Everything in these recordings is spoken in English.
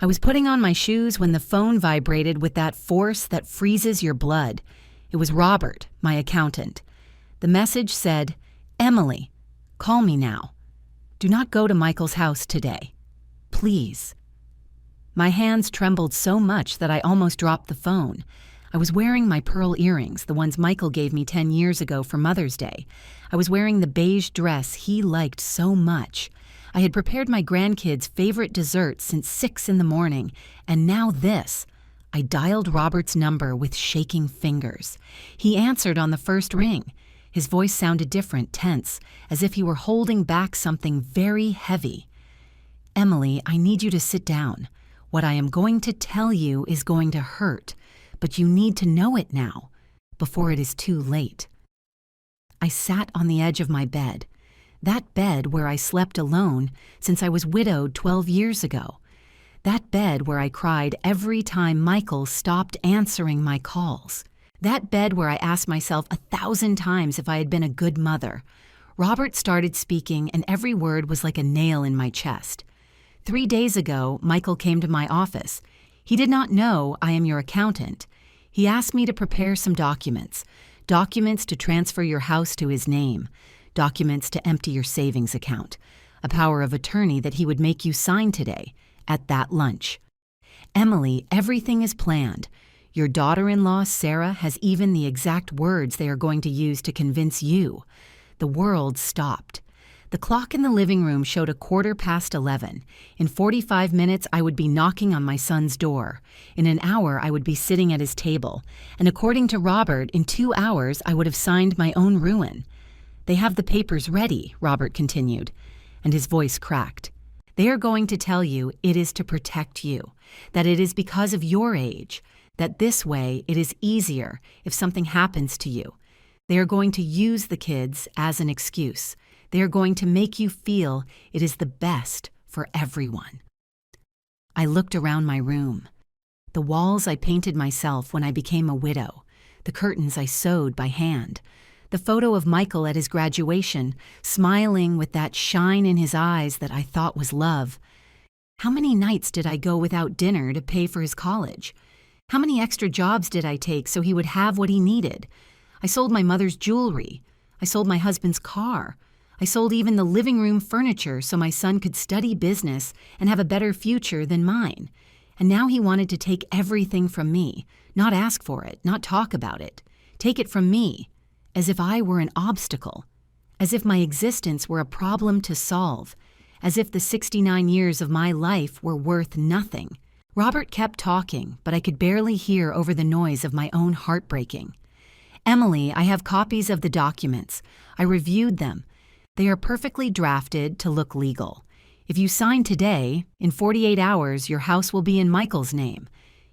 I was putting on my shoes when the phone vibrated with that force that freezes your blood. It was Robert, my accountant. The message said, "Emily, call me now. Do not go to Michael's house today. Please." My hands trembled so much that I almost dropped the phone. I was wearing my pearl earrings, the ones Michael gave me 10 years ago for Mother's Day. I was wearing the beige dress he liked so much. I had prepared my grandkids' favorite dessert since 6 in the morning, and now this. I dialed Robert's number with shaking fingers. He answered on the first ring. His voice sounded different, tense, as if he were holding back something very heavy. "Emily, I need you to sit down. What I am going to tell you is going to hurt, but you need to know it now, before it is too late." I sat on the edge of my bed, that bed where I slept alone since I was widowed 12 years ago, that bed where I cried every time Michael stopped answering my calls, that bed where I asked myself 1,000 times if I had been a good mother. Robert started speaking, and every word was like a nail in my chest. 3 days ago, Michael came to my office. He did not know I am your accountant. He asked me to prepare some documents to transfer your house to his name, documents to empty your savings account, a power of attorney that he would make you sign today, at that lunch. "Emily, everything is planned. Your daughter-in-law, Sarah, has even the exact words they are going to use to convince you." The world stopped. The clock in the living room showed 11:15. In 45 minutes, I would be knocking on my son's door. In an hour, I would be sitting at his table. And according to Robert, in 2 hours, I would have signed my own ruin. "They have the papers ready," Robert continued, and his voice cracked. "They are going to tell you it is to protect you, that it is because of your age, that this way it is easier if something happens to you. They are going to use the kids as an excuse. They are going to make you feel it is the best for everyone." I looked around my room. The walls I painted myself when I became a widow, the curtains I sewed by hand, the photo of Michael at his graduation, smiling with that shine in his eyes that I thought was love. How many nights did I go without dinner to pay for his college? How many extra jobs did I take so he would have what he needed? I sold my mother's jewelry. I sold my husband's car. I sold even the living room furniture so my son could study business and have a better future than mine. And now he wanted to take everything from me, not ask for it, not talk about it. Take it from me, as if I were an obstacle, as if my existence were a problem to solve, as if the 69 years of my life were worth nothing. Robert kept talking, but I could barely hear over the noise of my own heartbreaking. "Emily, I have copies of the documents. I reviewed them. They are perfectly drafted to look legal. If you sign today, in 48 hours, your house will be in Michael's name.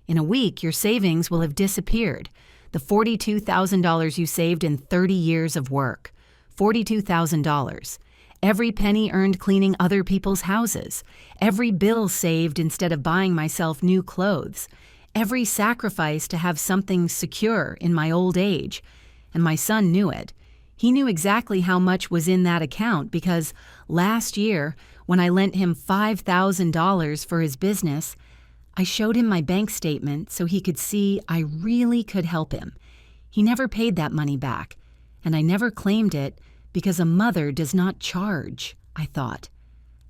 In a week, your savings will have disappeared. The $42,000 you saved in 30 years of work. $42,000. Every penny earned cleaning other people's houses. Every bill saved instead of buying myself new clothes. Every sacrifice to have something secure in my old age. And my son knew it. He knew exactly how much was in that account because last year, when I lent him $5,000 for his business, I showed him my bank statement so he could see I really could help him. He never paid that money back, and I never claimed it because a mother does not charge, I thought.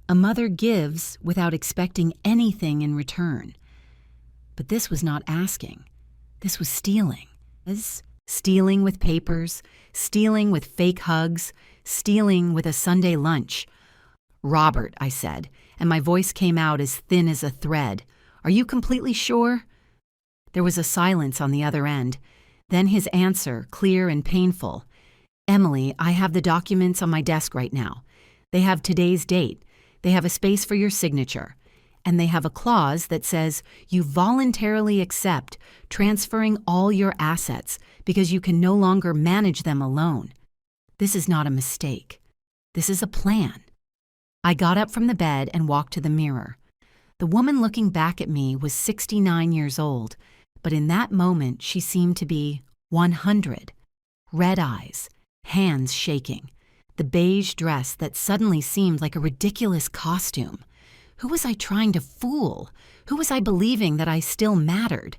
A mother gives without expecting anything in return. But this was not asking. This was stealing. Stealing with papers, stealing with fake hugs, stealing with a Sunday lunch. "Robert," I said, and my voice came out as thin as a thread. "Are you completely sure?" There was a silence on the other end. Then his answer, clear and painful. "Emily, I have the documents on my desk right now. They have today's date. They have a space for your signature. And they have a clause that says you voluntarily accept transferring all your assets because you can no longer manage them alone. This is not a mistake. This is a plan." I got up from the bed and walked to the mirror. The woman looking back at me was 69 years old, but in that moment she seemed to be 100. Red eyes, hands shaking, the beige dress that suddenly seemed like a ridiculous costume. Who was I trying to fool? Who was I believing that I still mattered?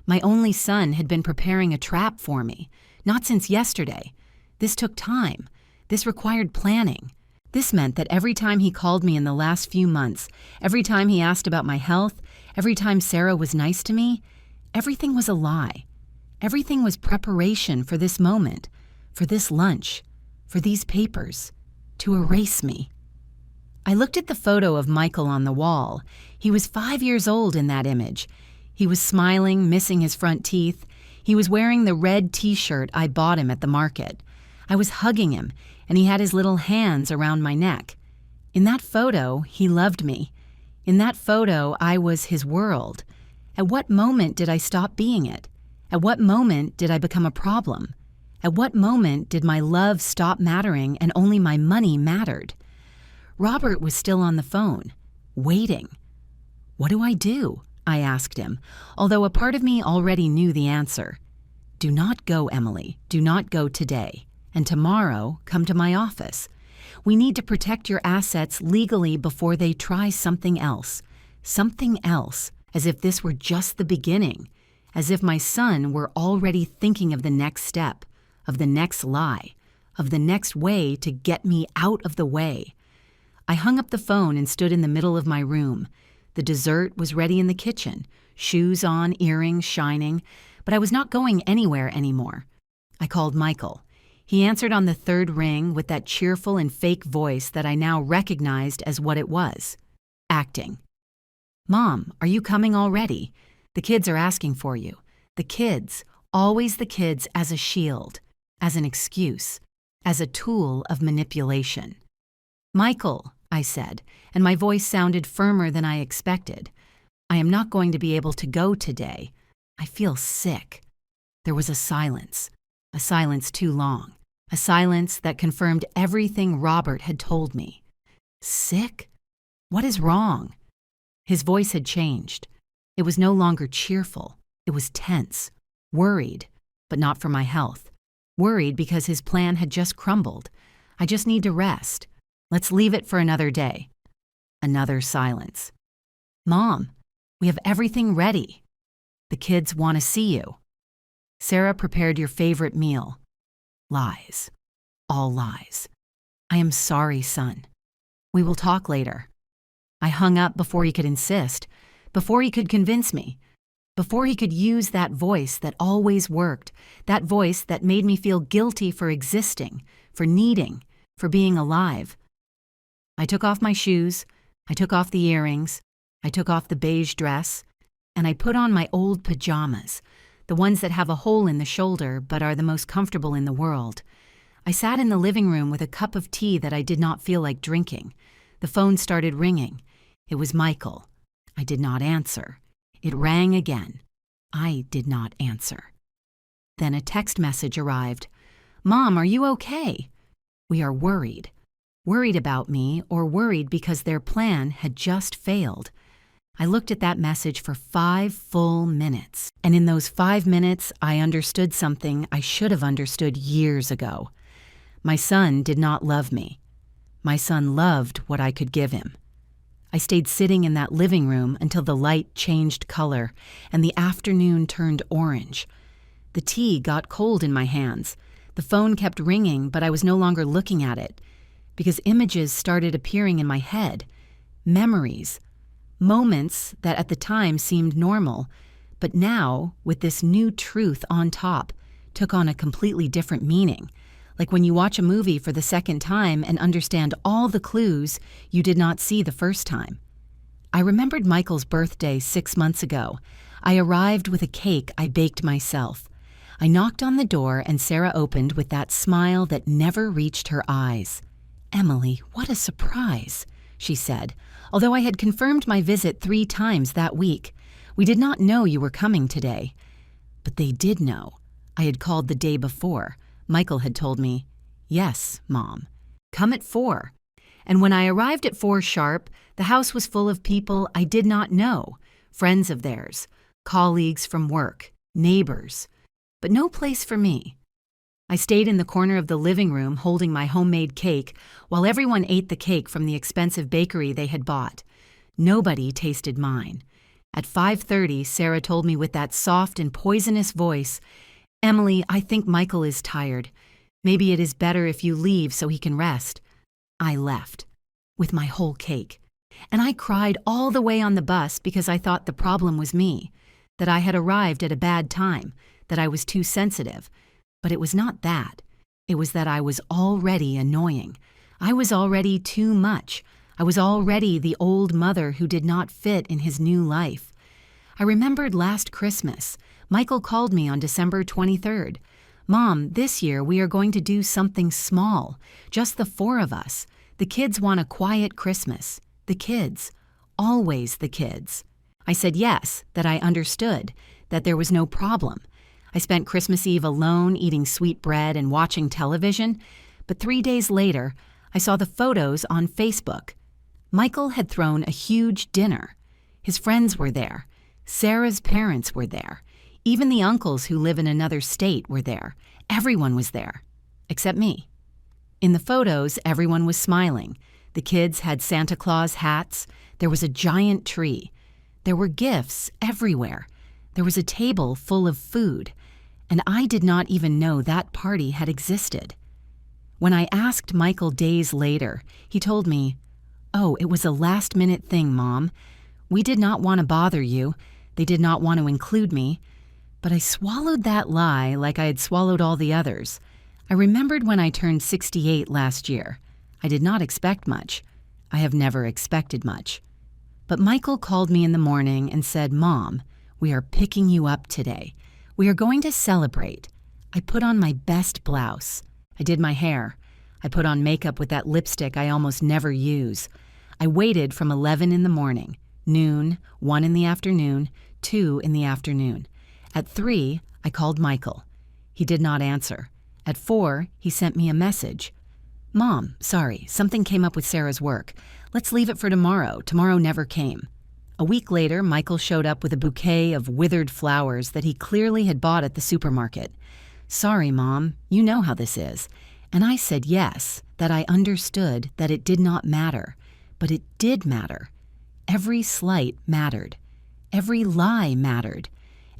My only son had been preparing a trap for me, not since yesterday. This took time. This required planning. This meant that every time he called me in the last few months, every time he asked about my health, every time Sarah was nice to me, everything was a lie. Everything was preparation for this moment, for this lunch, for these papers, to erase me. I looked at the photo of Michael on the wall. He was 5 years old in that image. He was smiling, missing his front teeth. He was wearing the red t-shirt I bought him at the market. I was hugging him, and he had his little hands around my neck. In that photo, he loved me. In that photo, I was his world. At what moment did I stop being it? At what moment did I become a problem? At what moment did my love stop mattering and only my money mattered? Robert was still on the phone, waiting. What do I do? I asked him, although a part of me already knew the answer. Do not go, Emily. Do not go today. And tomorrow, come to my office. We need to protect your assets legally before they try something else. Something else, as if this were just the beginning. As if my son were already thinking of the next step, of the next lie, of the next way to get me out of the way. I hung up the phone and stood in the middle of my room. The dessert was ready in the kitchen, shoes on, earrings shining, but I was not going anywhere anymore. I called Michael. He answered on the third ring with that cheerful and fake voice that I now recognized as what it was, acting. Mom, are you coming already? The kids are asking for you. The kids, always the kids as a shield, as an excuse, as a tool of manipulation. Michael, I said, and my voice sounded firmer than I expected. I am not going to be able to go today. I feel sick. There was a silence too long, a silence that confirmed everything Robert had told me. Sick? What is wrong? His voice had changed. It was no longer cheerful. It was tense, worried, but not for my health. Worried because his plan had just crumbled. I just need to rest. Let's leave it for another day. Another silence. Mom, we have everything ready. The kids want to see you. Sarah prepared your favorite meal. Lies. All lies. I am sorry, son. We will talk later. I hung up before he could insist, before he could convince me, before he could use that voice that always worked, that voice that made me feel guilty for existing, for needing, for being alive. I took off my shoes, I took off the earrings, I took off the beige dress, and I put on my old pajamas, the ones that have a hole in the shoulder but are the most comfortable in the world. I sat in the living room with a cup of tea that I did not feel like drinking. The phone started ringing. It was Michael. I did not answer. It rang again. I did not answer. Then a text message arrived. Mom, are you okay? We are worried. Worried about me or worried because their plan had just failed. I looked at that message for 5 full minutes, and in those 5 minutes, I understood something I should have understood years ago. My son did not love me. My son loved what I could give him. I stayed sitting in that living room until the light changed color and the afternoon turned orange. The tea got cold in my hands. The phone kept ringing, but I was no longer looking at it, because images started appearing in my head, memories, moments that at the time seemed normal, but now, with this new truth on top, took on a completely different meaning, like when you watch a movie for the second time and understand all the clues you did not see the first time. I remembered Michael's birthday 6 months ago. I arrived with a cake I baked myself. I knocked on the door and Sarah opened with that smile that never reached her eyes. Emily, what a surprise, she said, although I had confirmed my visit 3 times that week. We did not know you were coming today. But they did know. I had called the day before. Michael had told me, yes, Mom, come at 4. And when I arrived at 4 sharp, the house was full of people I did not know, friends of theirs, colleagues from work, neighbors, but no place for me. I stayed in the corner of the living room holding my homemade cake while everyone ate the cake from the expensive bakery they had bought. Nobody tasted mine. At 5:30, Sarah told me with that soft and poisonous voice, "Emily, I think Michael is tired. Maybe it is better if you leave so he can rest." I left, with my whole cake. And I cried all the way on the bus because I thought the problem was me, that I had arrived at a bad time, that I was too sensitive. But it was not that. It was that I was already annoying. I was already too much. I was already the old mother who did not fit in his new life. I remembered last Christmas. Michael called me on December 23rd. "Mom, this year we are going to do something small, just the 4 of us. The kids want a quiet Christmas. The kids. Always the kids." I said yes, that I understood, that there was no problem. I spent Christmas Eve alone eating sweet bread and watching television, but 3 days later, I saw the photos on Facebook. Michael had thrown a huge dinner. His friends were there. Sarah's parents were there. Even the uncles who live in another state were there. Everyone was there, except me. In the photos, everyone was smiling. The kids had Santa Claus hats. There was a giant tree. There were gifts everywhere. There was a table full of food. And I did not even know that party had existed. When I asked Michael days later, he told me, "Oh, it was a last-minute thing, Mom. We did not want to bother you. They did not want to include me." But I swallowed that lie like I had swallowed all the others. I remembered when I turned 68 last year. I did not expect much. I have never expected much. But Michael called me in the morning and said, "Mom, we are picking you up today. We are going to celebrate." I put on my best blouse. I did my hair. I put on makeup with that lipstick I almost never use. I waited from 11 in the morning, noon, 1 in the afternoon, 2 in the afternoon. At 3, I called Michael. He did not answer. At 4, he sent me a message. "Mom, sorry, something came up with Sarah's work. Let's leave it for tomorrow. Tomorrow never came." A week later, Michael showed up with a bouquet of withered flowers that he clearly had bought at the supermarket. "Sorry, Mom, you know how this is." And I said yes, that I understood that it did not matter. But it did matter. Every slight mattered. Every lie mattered.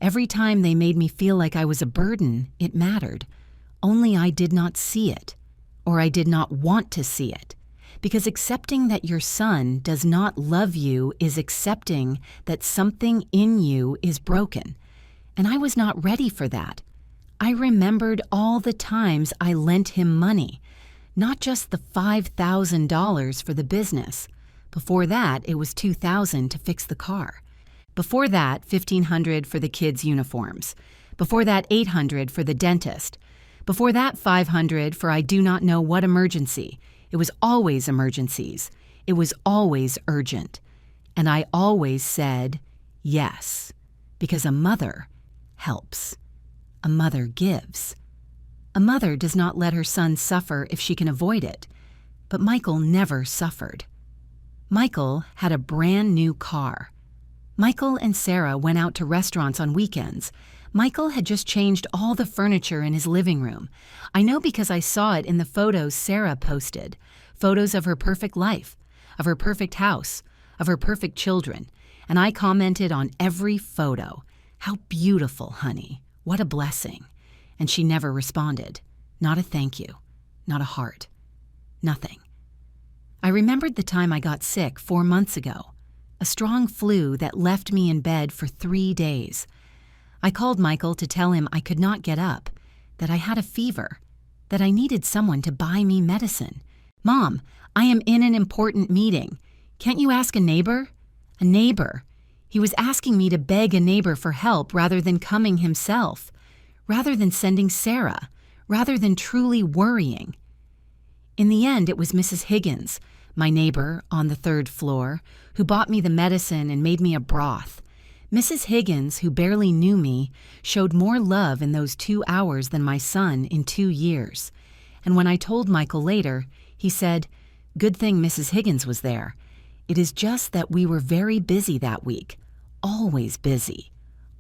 Every time they made me feel like I was a burden, it mattered. Only I did not see it. Or I did not want to see it. Because accepting that your son does not love you is accepting that something in you is broken. And I was not ready for that. I remembered all the times I lent him money, not just the $5,000 for the business. Before that, it was $2,000 to fix the car. Before that, $1,500 for the kids' uniforms. Before that, $800 for the dentist. Before that, $500 for I do not know what emergency. It was always emergencies. It was always urgent. And I always said yes, because a mother helps. A mother gives. A mother does not let her son suffer if she can avoid it. But Michael never suffered. Michael had a brand new car. Michael and Sarah went out to restaurants on weekends. Michael had just changed all the furniture in his living room. I know because I saw it in the photos Sarah posted. Photos of her perfect life, of her perfect house, of her perfect children. And I commented on every photo. "How beautiful, honey. What a blessing." And she never responded. Not a thank you. Not a heart. Nothing. I remembered the time I got sick 4 months ago. A strong flu that left me in bed for 3 days. I called Michael to tell him I could not get up, that I had a fever, that I needed someone to buy me medicine. "Mom, I am in an important meeting. Can't you ask a neighbor?" A neighbor. He was asking me to beg a neighbor for help rather than coming himself, rather than sending Sarah, rather than truly worrying. In the end, it was Mrs. Higgins, my neighbor on the 3rd floor, who bought me the medicine and made me a broth. Mrs. Higgins, who barely knew me, showed more love in those 2 hours than my son in 2 years. And when I told Michael later, he said, "Good thing Mrs. Higgins was there. It is just that we were very busy that week. Always busy.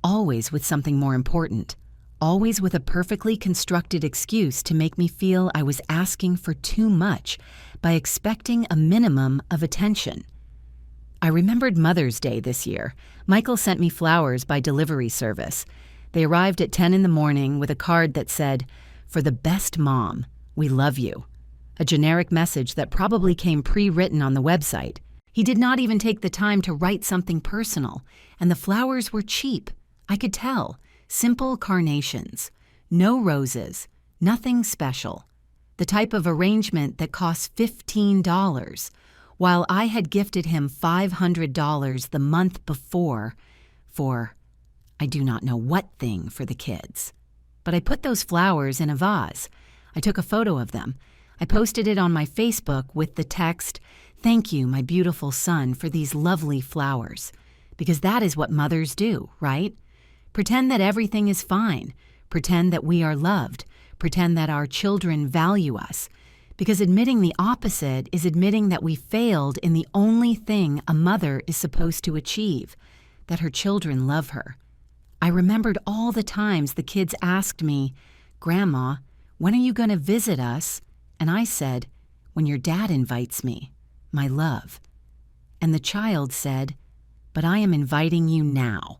Always with something more important. Always with a perfectly constructed excuse to make me feel I was asking for too much by expecting a minimum of attention." I remembered Mother's Day this year. Michael sent me flowers by delivery service. They arrived at 10 in the morning with a card that said, "For the best mom, we love you." A generic message that probably came pre-written on the website. He did not even take the time to write something personal, and the flowers were cheap. I could tell. Simple carnations. No roses. Nothing special. The type of arrangement that costs $15, while I had gifted him $500 the month before for I do not know what thing for the kids. But I put those flowers in a vase. I took a photo of them. I posted it on my Facebook with the text, "Thank you, my beautiful son, for these lovely flowers." Because that is what mothers do, right? Pretend that everything is fine. Pretend that we are loved. Pretend that our children value us. Because admitting the opposite is admitting that we failed in the only thing a mother is supposed to achieve, that her children love her. I remembered all the times the kids asked me, "Grandma, when are you going to visit us?" And I said, "When your dad invites me, my love." And the child said, "But I am inviting you now."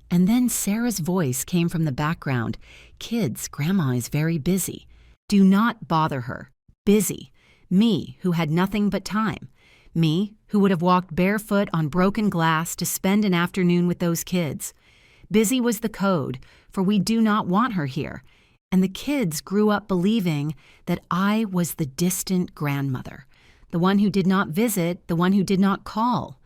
And then Sarah's voice came from the background. "Kids, Grandma is very busy. Do not bother her." Busy. Me, who had nothing but time. Me, who would have walked barefoot on broken glass to spend an afternoon with those kids. Busy was the code, for we do not want her here. And the kids grew up believing that I was the distant grandmother, the one who did not visit, the one who did not call.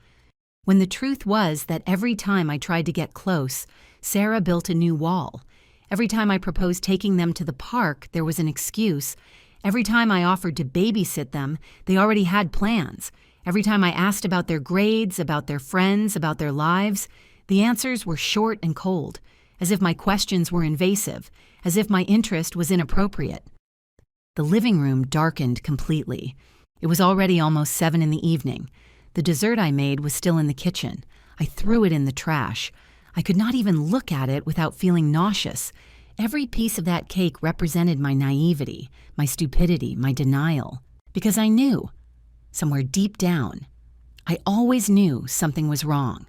When the truth was that every time I tried to get close, Sarah built a new wall. Every time I proposed taking them to the park, there was an excuse. Every time I offered to babysit them, they already had plans. Every time I asked about their grades, about their friends, about their lives, the answers were short and cold, as if my questions were invasive, as if my interest was inappropriate. The living room darkened completely. It was already almost 7 in the evening. The dessert I made was still in the kitchen. I threw it in the trash. I could not even look at it without feeling nauseous. Every piece of that cake represented my naivety, my stupidity, my denial. Because I knew, somewhere deep down, I always knew something was wrong.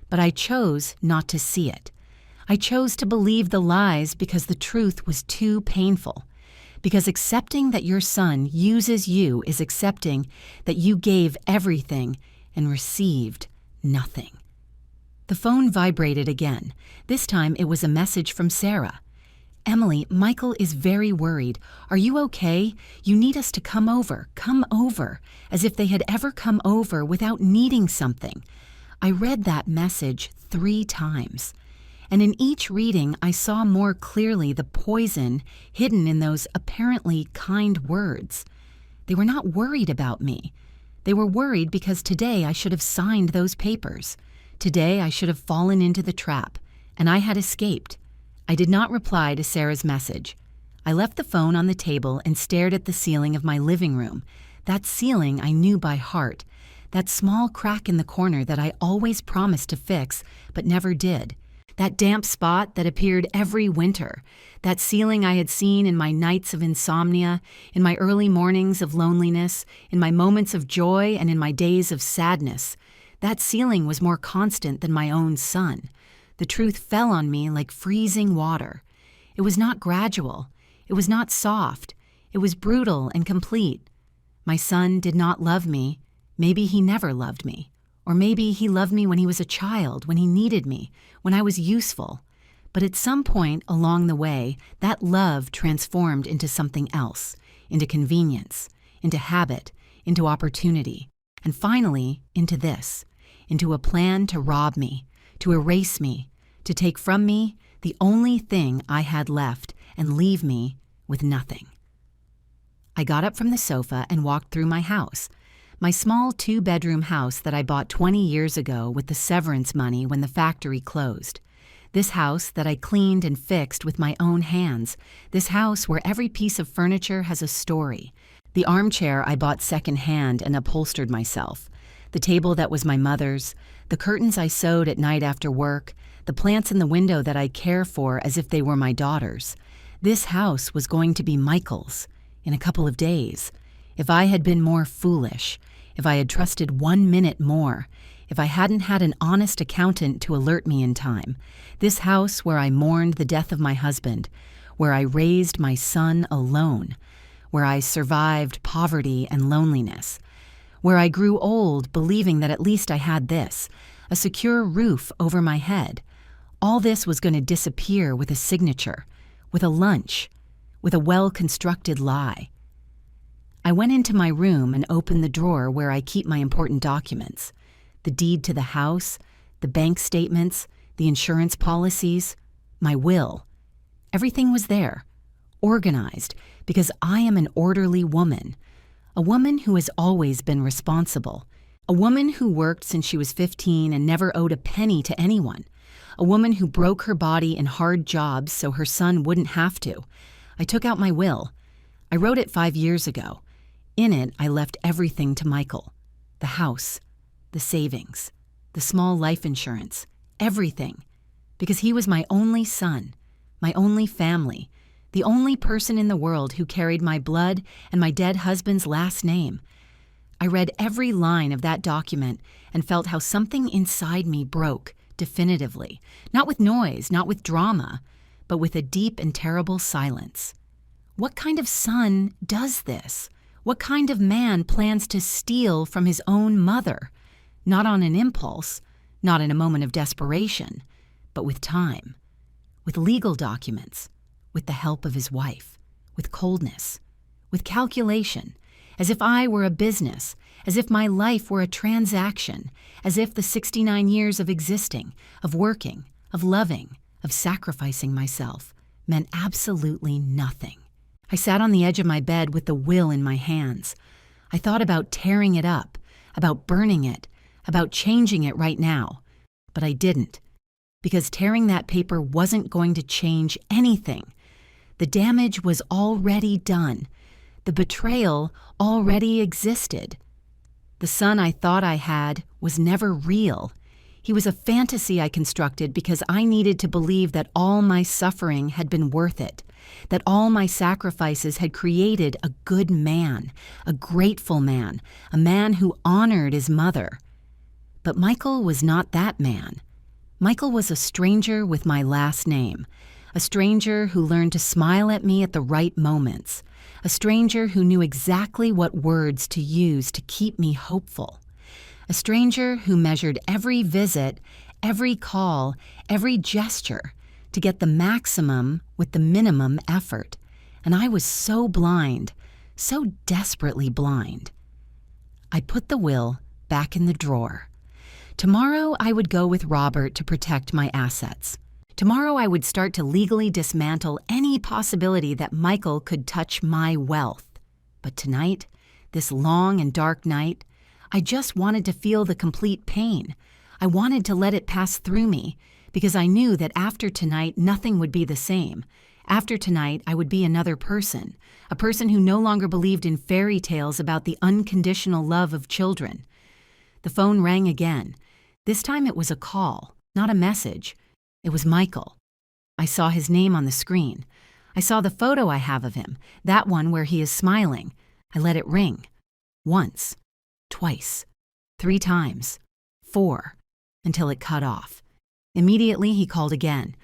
But I chose not to see it. I chose to believe the lies because the truth was too painful. Because accepting that your son uses you is accepting that you gave everything and received nothing. The phone vibrated again. This time it was a message from Sarah. "Emily, Michael is very worried. Are you okay? You need us to come over, as if they had ever come over without needing something." I read that message 3 times. And in each reading, I saw more clearly the poison hidden in those apparently kind words. They were not worried about me. They were worried because today I should have signed those papers. Today I should have fallen into the trap, and I had escaped. I did not reply to Sarah's message. I left the phone on the table and stared at the ceiling of my living room. That ceiling I knew by heart. That small crack in the corner that I always promised to fix, but never did. That damp spot that appeared every winter. That ceiling I had seen in my nights of insomnia, in my early mornings of loneliness, in my moments of joy, and in my days of sadness. That ceiling was more constant than my own sun. The truth fell on me like freezing water. It was not gradual. It was not soft. It was brutal and complete. My son did not love me. Maybe he never loved me. Or maybe he loved me when he was a child, when he needed me, when I was useful. But at some point along the way, that love transformed into something else, into convenience, into habit, into opportunity, and finally into this, into a plan to rob me, to erase me, to take from me the only thing I had left and leave me with nothing. I got up from the sofa and walked through my house. My small 2-bedroom house that I bought 20 years ago with the severance money when the factory closed. This house that I cleaned and fixed with my own hands. This house where every piece of furniture has a story. The armchair I bought secondhand and upholstered myself. The table that was my mother's. The curtains I sewed at night after work. The plants in the window that I care for as if they were my daughters. This house was going to be Michael's in a couple of days. If I had been more foolish, if I had trusted 1 minute more, if I hadn't had an honest accountant to alert me in time, this house where I mourned the death of my husband, where I raised my son alone, where I survived poverty and loneliness, where I grew old believing that at least I had this, a secure roof over my head, all this was going to disappear with a signature, with a lunch, with a well-constructed lie. I went into my room and opened the drawer where I keep my important documents, the deed to the house, the bank statements, the insurance policies, my will. Everything was there, organized, because I am an orderly woman, a woman who has always been responsible, a woman who worked since she was 15 and never owed a penny to anyone, a woman who broke her body in hard jobs so her son wouldn't have to. I took out my will. I wrote it 5 years ago. In it, I left everything to Michael. The house, the savings, the small life insurance, everything. Because he was my only son, my only family, the only person in the world who carried my blood and my dead husband's last name. I read every line of that document and felt how something inside me broke, definitively. Not with noise, not with drama, but with a deep and terrible silence. What kind of son does this? What kind of man plans to steal from his own mother? Not on an impulse, not in a moment of desperation, but with time, with legal documents, with the help of his wife, with coldness, with calculation, as if I were a business, as if my life were a transaction, as if the 69 years of existing, of working, of loving, of sacrificing myself meant absolutely nothing. I sat on the edge of my bed with the will in my hands. I thought about tearing it up, about burning it, about changing it right now. But I didn't, because tearing that paper wasn't going to change anything. The damage was already done. The betrayal already existed. The son I thought I had was never real. He was a fantasy I constructed because I needed to believe that all my suffering had been worth it, that all my sacrifices had created a good man, a grateful man, a man who honored his mother. But Michael was not that man. Michael was a stranger with my last name, a stranger who learned to smile at me at the right moments, a stranger who knew exactly what words to use to keep me hopeful, a stranger who measured every visit, every call, every gesture to get the maximum with the minimum effort. And I was so blind, so desperately blind. I put the will back in the drawer. Tomorrow I would go with Robert to protect my assets. Tomorrow I would start to legally dismantle any possibility that Michael could touch my wealth. But tonight, this long and dark night, I just wanted to feel the complete pain. I wanted to let it pass through me, because I knew that after tonight nothing would be the same. After tonight I would be another person, a person who no longer believed in fairy tales about the unconditional love of children. The phone rang again. This time it was a call, not a message. It was Michael. I saw his name on the screen. I saw the photo I have of him, that one where he is smiling. I let it ring. Once, twice, 3 times, 4, until it cut off. Immediately he called again.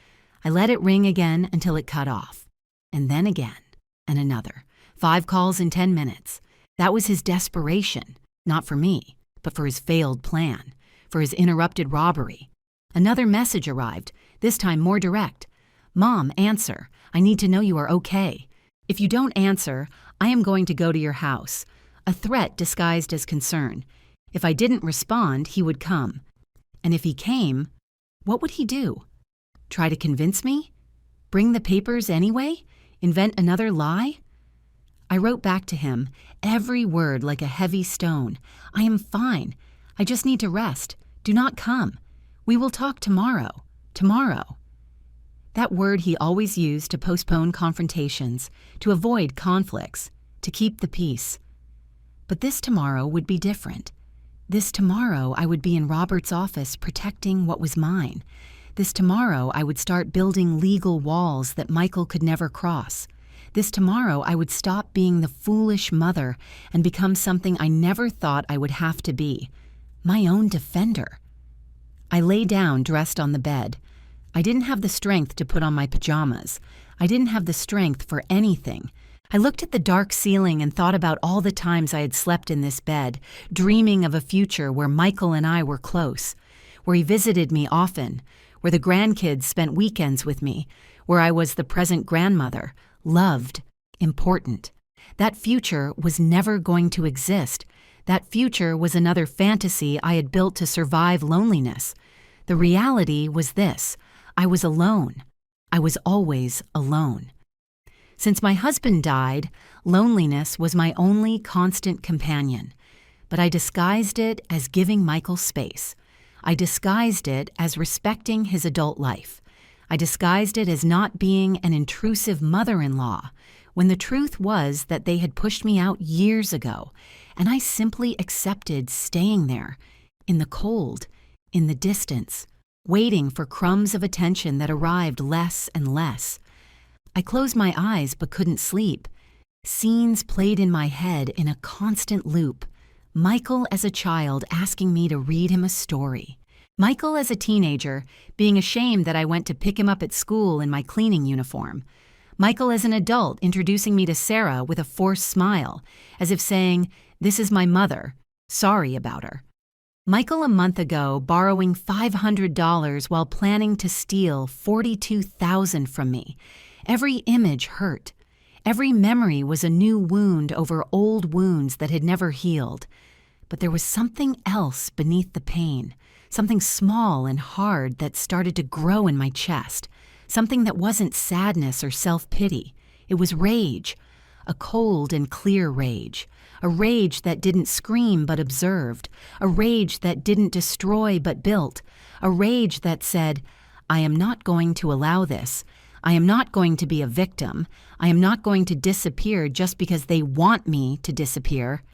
I let it ring again until it cut off. And then again, and another. 5 calls in 10 minutes. That was his desperation, not for me, but for his failed plan, for his interrupted robbery. Another message arrived, this time more direct. Mom, answer. I need to know you are okay. If you don't answer, I am going to go to your house. A threat disguised as concern. If I didn't respond, he would come. And if he came, what would he do? Try to convince me? Bring the papers anyway? Invent another lie? I wrote back to him, every word like a heavy stone. I am fine. I just need to rest. Do not come. We will talk tomorrow. Tomorrow. That word he always used to postpone confrontations, to avoid conflicts, to keep the peace. But this tomorrow would be different. This tomorrow I would be in Robert's office protecting what was mine. This tomorrow I would start building legal walls that Michael could never cross. This tomorrow I would stop being the foolish mother and become something I never thought I would have to be, my own defender. I lay down dressed on the bed. I didn't have the strength to put on my pajamas. I didn't have the strength for anything. I looked at the dark ceiling and thought about all the times I had slept in this bed, dreaming of a future where Michael and I were close, where he visited me often, where the grandkids spent weekends with me, where I was the present grandmother, loved, important. That future was never going to exist. That future was another fantasy I had built to survive loneliness. The reality was this: I was alone. I was always alone. Since my husband died, loneliness was my only constant companion. But I disguised it as giving Michael space. I disguised it as respecting his adult life. I disguised it as not being an intrusive mother-in-law, when the truth was that they had pushed me out years ago, and I simply accepted staying there, in the cold, in the distance, waiting for crumbs of attention that arrived less and less. I closed my eyes but couldn't sleep. Scenes played in my head in a constant loop. Michael as a child asking me to read him a story. Michael as a teenager being ashamed that I went to pick him up at school in my cleaning uniform. Michael as an adult introducing me to Sarah with a forced smile, as if saying, "This is my mother. Sorry about her." Michael a month ago borrowing $500 while planning to steal $42,000 from me. Every image hurt. Every memory was a new wound over old wounds that had never healed. But there was something else beneath the pain, something small and hard that started to grow in my chest, something that wasn't sadness or self-pity. It was rage, a cold and clear rage, a rage that didn't scream but observed, a rage that didn't destroy but built, a rage that said, "I am not going to allow this. I am not going to be a victim. I am not going to disappear just because they want me to disappear."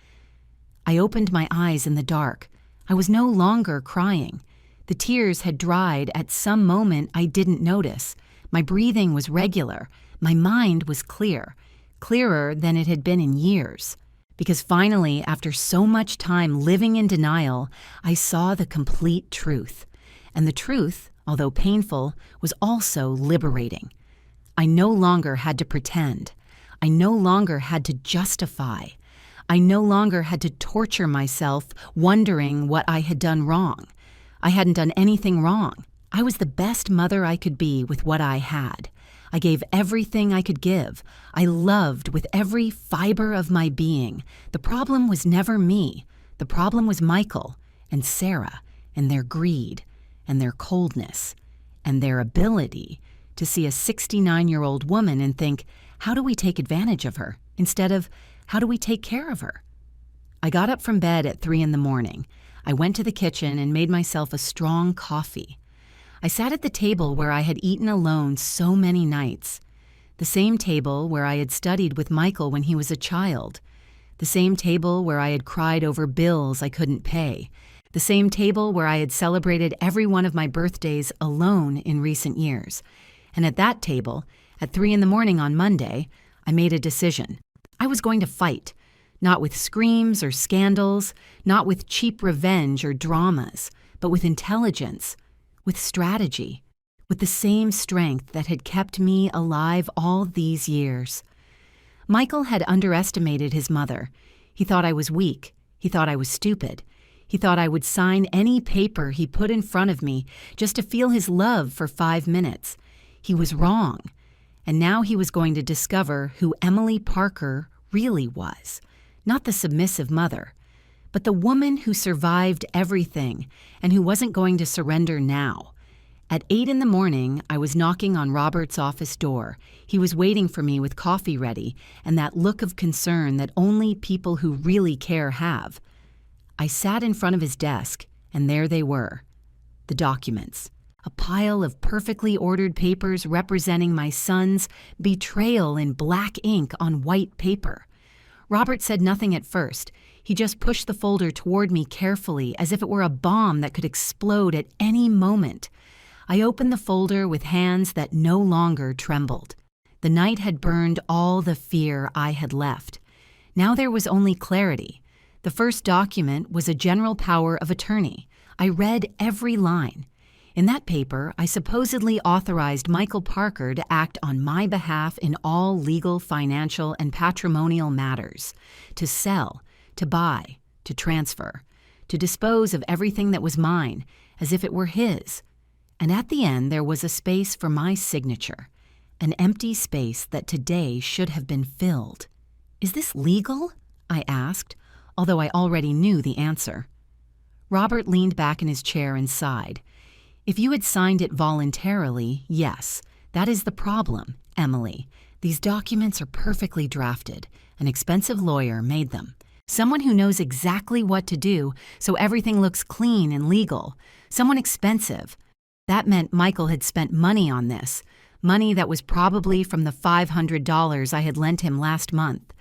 I opened my eyes in the dark. I was no longer crying. The tears had dried at some moment I didn't notice. My breathing was regular. My mind was clear, clearer than it had been in years. Because finally, after so much time living in denial, I saw the complete truth. And the truth, although painful, was also liberating. I no longer had to pretend. I no longer had to justify. I no longer had to torture myself wondering what I had done wrong. I hadn't done anything wrong. I was the best mother I could be with what I had. I gave everything I could give. I loved with every fiber of my being. The problem was never me. The problem was Michael and Sarah and their greed and their coldness and their ability to see a 69-year-old woman and think, how do we take advantage of her, instead of, how do we take care of her? I got up from bed at 3 a.m. I went to the kitchen and made myself a strong coffee. I sat at the table where I had eaten alone so many nights. The same table where I had studied with Michael when he was a child. The same table where I had cried over bills I couldn't pay. The same table where I had celebrated every one of my birthdays alone in recent years. And at that table, at 3 a.m. on Monday, I made a decision. I was going to fight, not with screams or scandals, not with cheap revenge or dramas, but with intelligence, with strategy, with the same strength that had kept me alive all these years. Michael had underestimated his mother. He thought I was weak. He thought I was stupid. He thought I would sign any paper he put in front of me just to feel his love for 5 minutes. He was wrong. And now he was going to discover who Emily Parker really was. Not the submissive mother, but the woman who survived everything and who wasn't going to surrender now. At 8 a.m, I was knocking on Robert's office door. He was waiting for me with coffee ready and that look of concern that only people who really care have. I sat in front of his desk, and there they were, the documents. A pile of perfectly ordered papers representing my son's betrayal in black ink on white paper. Robert said nothing at first. He just pushed the folder toward me carefully as if it were a bomb that could explode at any moment. I opened the folder with hands that no longer trembled. The night had burned all the fear I had left. Now there was only clarity. The first document was a general power of attorney. I read every line. In that paper, I supposedly authorized Michael Parker to act on my behalf in all legal, financial, and patrimonial matters, to sell, to buy, to transfer, to dispose of everything that was mine, as if it were his. And at the end there was a space for my signature, an empty space that today should have been filled. "Is this legal?" I asked, although I already knew the answer. Robert leaned back in his chair and sighed. "If you had signed it voluntarily, yes. That is the problem, Emily. These documents are perfectly drafted. An expensive lawyer made them. Someone who knows exactly what to do so everything looks clean and legal. Someone expensive. That meant Michael had spent money on this, money that was probably from the $500 I had lent him last month.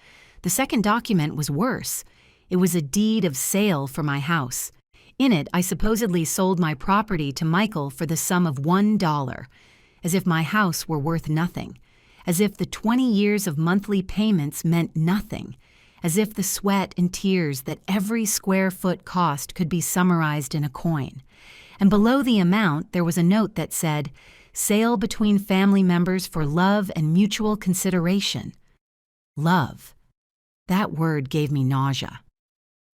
The second document was worse. It was a deed of sale for my house. In it, I supposedly sold my property to Michael for the sum of $1, as if my house were worth nothing, as if the 20 years of monthly payments meant nothing, as if the sweat and tears that every square foot cost could be summarized in a coin. And below the amount, there was a note that said, "Sale between family members for love and mutual consideration." Love. That word gave me nausea.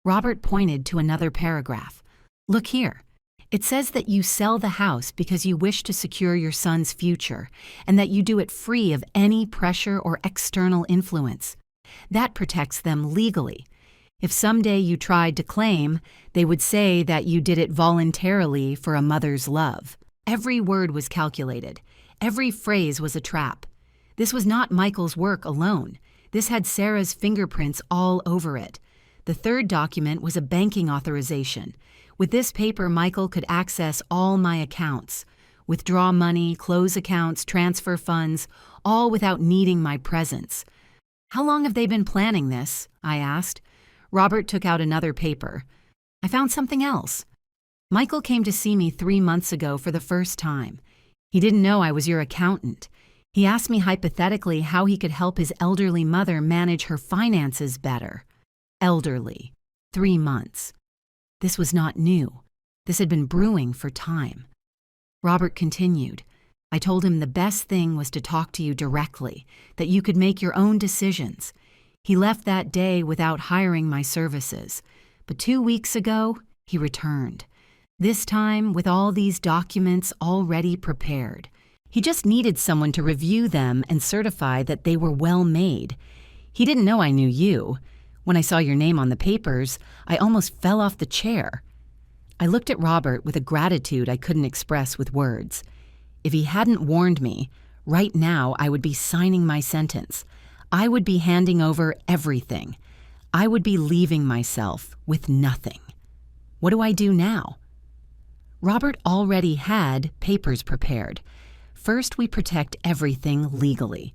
Robert pointed to another paragraph. "Look here. It says that you sell the house because you wish to secure your son's future, and that you do it free of any pressure or external influence. That protects them legally. If someday you tried to claim, they would say that you did it voluntarily for a mother's love." Every word was calculated. Every phrase was a trap. This was not Michael's work alone. This had Sarah's fingerprints all over it. The third document was a banking authorization. With this paper, Michael could access all my accounts, withdraw money, close accounts, transfer funds, all without needing my presence. "How long have they been planning this?" I asked. Robert took out another paper. "I found something else. Michael came to see me 3 months ago for the first time. He didn't know I was your accountant. He asked me hypothetically how he could help his elderly mother manage her finances better. Elderly. 3 months. This was not new. This had been brewing for time." Robert continued. "I told him the best thing was to talk to you directly, that you could make your own decisions. He left that day without hiring my services. But 2 weeks ago, he returned. This time with all these documents already prepared. He just needed someone to review them and certify that they were well made. He didn't know I knew you. When I saw your name on the papers, I almost fell off the chair." I looked at Robert with a gratitude I couldn't express with words. If he hadn't warned me, right now I would be signing my sentence. I would be handing over everything. I would be leaving myself with nothing. What do I do now? Robert already had papers prepared. First, we protect everything legally.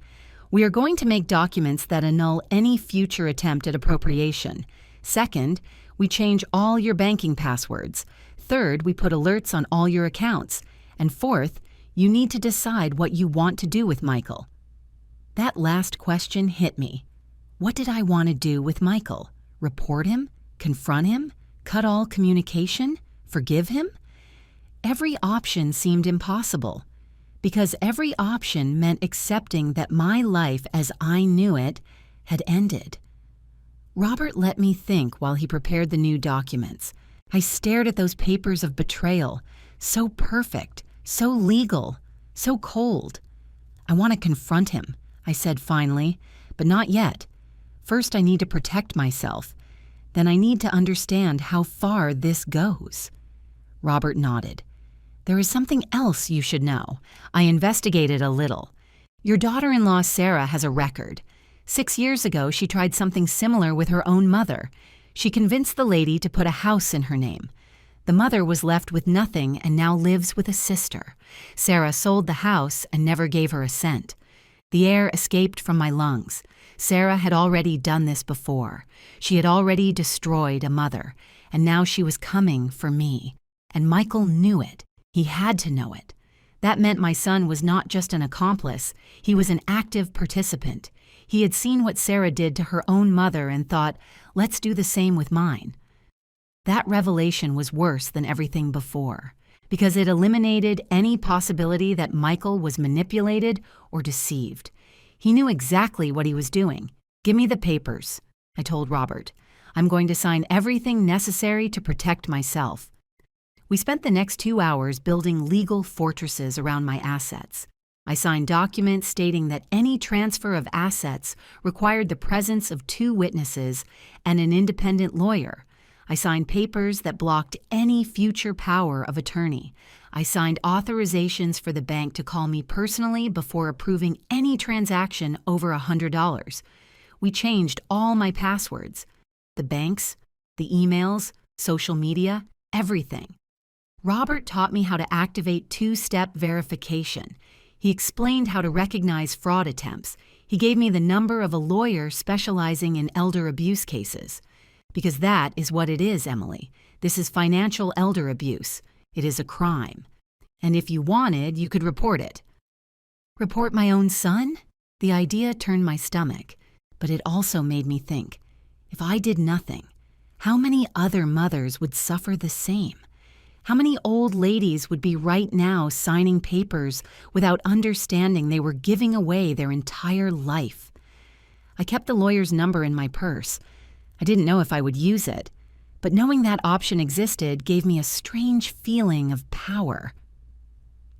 We are going to make documents that annul any future attempt at appropriation. Second, we change all your banking passwords. Third, we put alerts on all your accounts. And fourth, you need to decide what you want to do with Michael. That last question hit me. What did I want to do with Michael? Report him? Confront him? Cut all communication? Forgive him? Every option seemed impossible, because every option meant accepting that my life as I knew it had ended. Robert let me think while he prepared the new documents. I stared at those papers of betrayal, so perfect, so legal, so cold. "I want to confront him," I said finally, "but not yet. First, I need to protect myself. Then I need to understand how far this goes." Robert nodded. "There is something else you should know. I investigated a little. Your daughter-in-law Sarah has a record. 6 years ago, she tried something similar with her own mother. She convinced the lady to put a house in her name. The mother was left with nothing and now lives with a sister. Sarah sold the house and never gave her a cent. The air escaped from my lungs. Sarah had already done this before. She had already destroyed a mother, and now she was coming for me. And Michael knew it. He had to know it. That meant my son was not just an accomplice, he was an active participant. He had seen what Sarah did to her own mother and thought, let's do the same with mine. That revelation was worse than everything before, because it eliminated any possibility that Michael was manipulated or deceived. He knew exactly what he was doing. Give me the papers, I told Robert. I'm going to sign everything necessary to protect myself. We spent the next 2 hours building legal fortresses around my assets. I signed documents stating that any transfer of assets required the presence of 2 witnesses and an independent lawyer. I signed papers that blocked any future power of attorney. I signed authorizations for the bank to call me personally before approving any transaction over $100. We changed all my passwords. The banks, the emails, social media, everything. Robert taught me how to activate 2-step verification. He explained how to recognize fraud attempts. He gave me the number of a lawyer specializing in elder abuse cases. Because that is what it is, Emily. This is financial elder abuse. It is a crime. And if you wanted, you could report it. Report my own son? The idea turned my stomach, but it also made me think, if I did nothing, how many other mothers would suffer the same? How many old ladies would be right now signing papers without understanding they were giving away their entire life? I kept the lawyer's number in my purse. I didn't know if I would use it, but knowing that option existed gave me a strange feeling of power.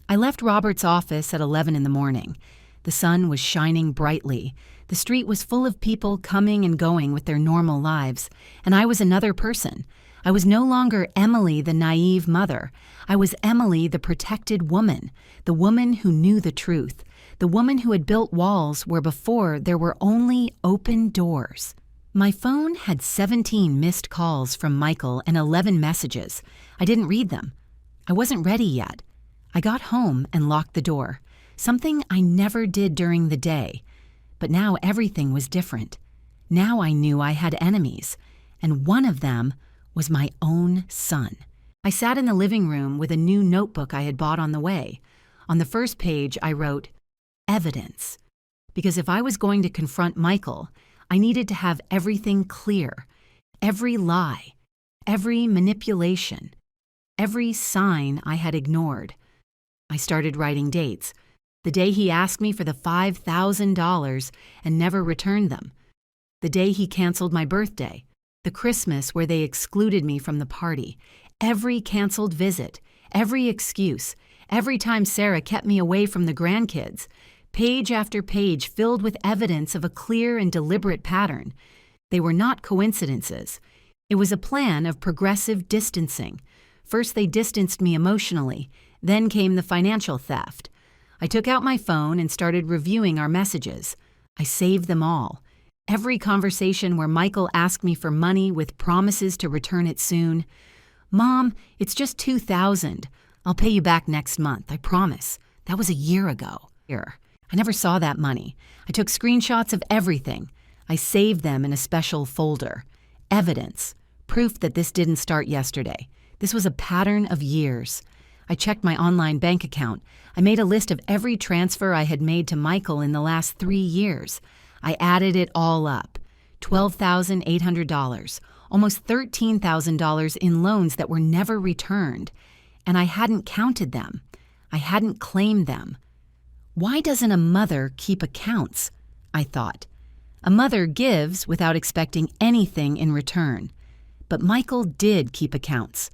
I left Robert's office at 11 in the morning. The sun was shining brightly. The street was full of people coming and going with their normal lives, and I was another person. I was no longer Emily, the naive mother. I was Emily, the protected woman, the woman who knew the truth, the woman who had built walls where before there were only open doors. My phone had 17 missed calls from Michael and 11 messages. I didn't read them. I wasn't ready yet. I got home and locked the door, something I never did during the day. But now everything was different. Now I knew I had enemies, and one of them was my own son. I sat in the living room with a new notebook I had bought on the way. On the first page, I wrote, evidence. Because if I was going to confront Michael, I needed to have everything clear. Every lie, every manipulation, every sign I had ignored. I started writing dates. The day he asked me for the $5,000 and never returned them. The day he canceled my birthday. The Christmas where they excluded me from the party, every canceled visit, every excuse, every time Sarah kept me away from the grandkids, page after page filled with evidence of a clear and deliberate pattern. They were not coincidences. It was a plan of progressive distancing. First they distanced me emotionally, then came the financial theft. I took out my phone and started reviewing our messages. I saved them all. Every conversation where Michael asked me for money with promises to return it soon. Mom, it's just $2,000. I'll pay you back next month, I promise. That was a year ago. I never saw that money. I took screenshots of everything. I saved them in a special folder. Evidence. Proof that this didn't start yesterday. This was a pattern of years. I checked my online bank account. I made a list of every transfer I had made to Michael in the last 3 years. I added it all up. $12,800, almost $13,000 in loans that were never returned. And I hadn't counted them. I hadn't claimed them. Why doesn't a mother keep accounts? I thought. A mother gives without expecting anything in return. But Michael did keep accounts.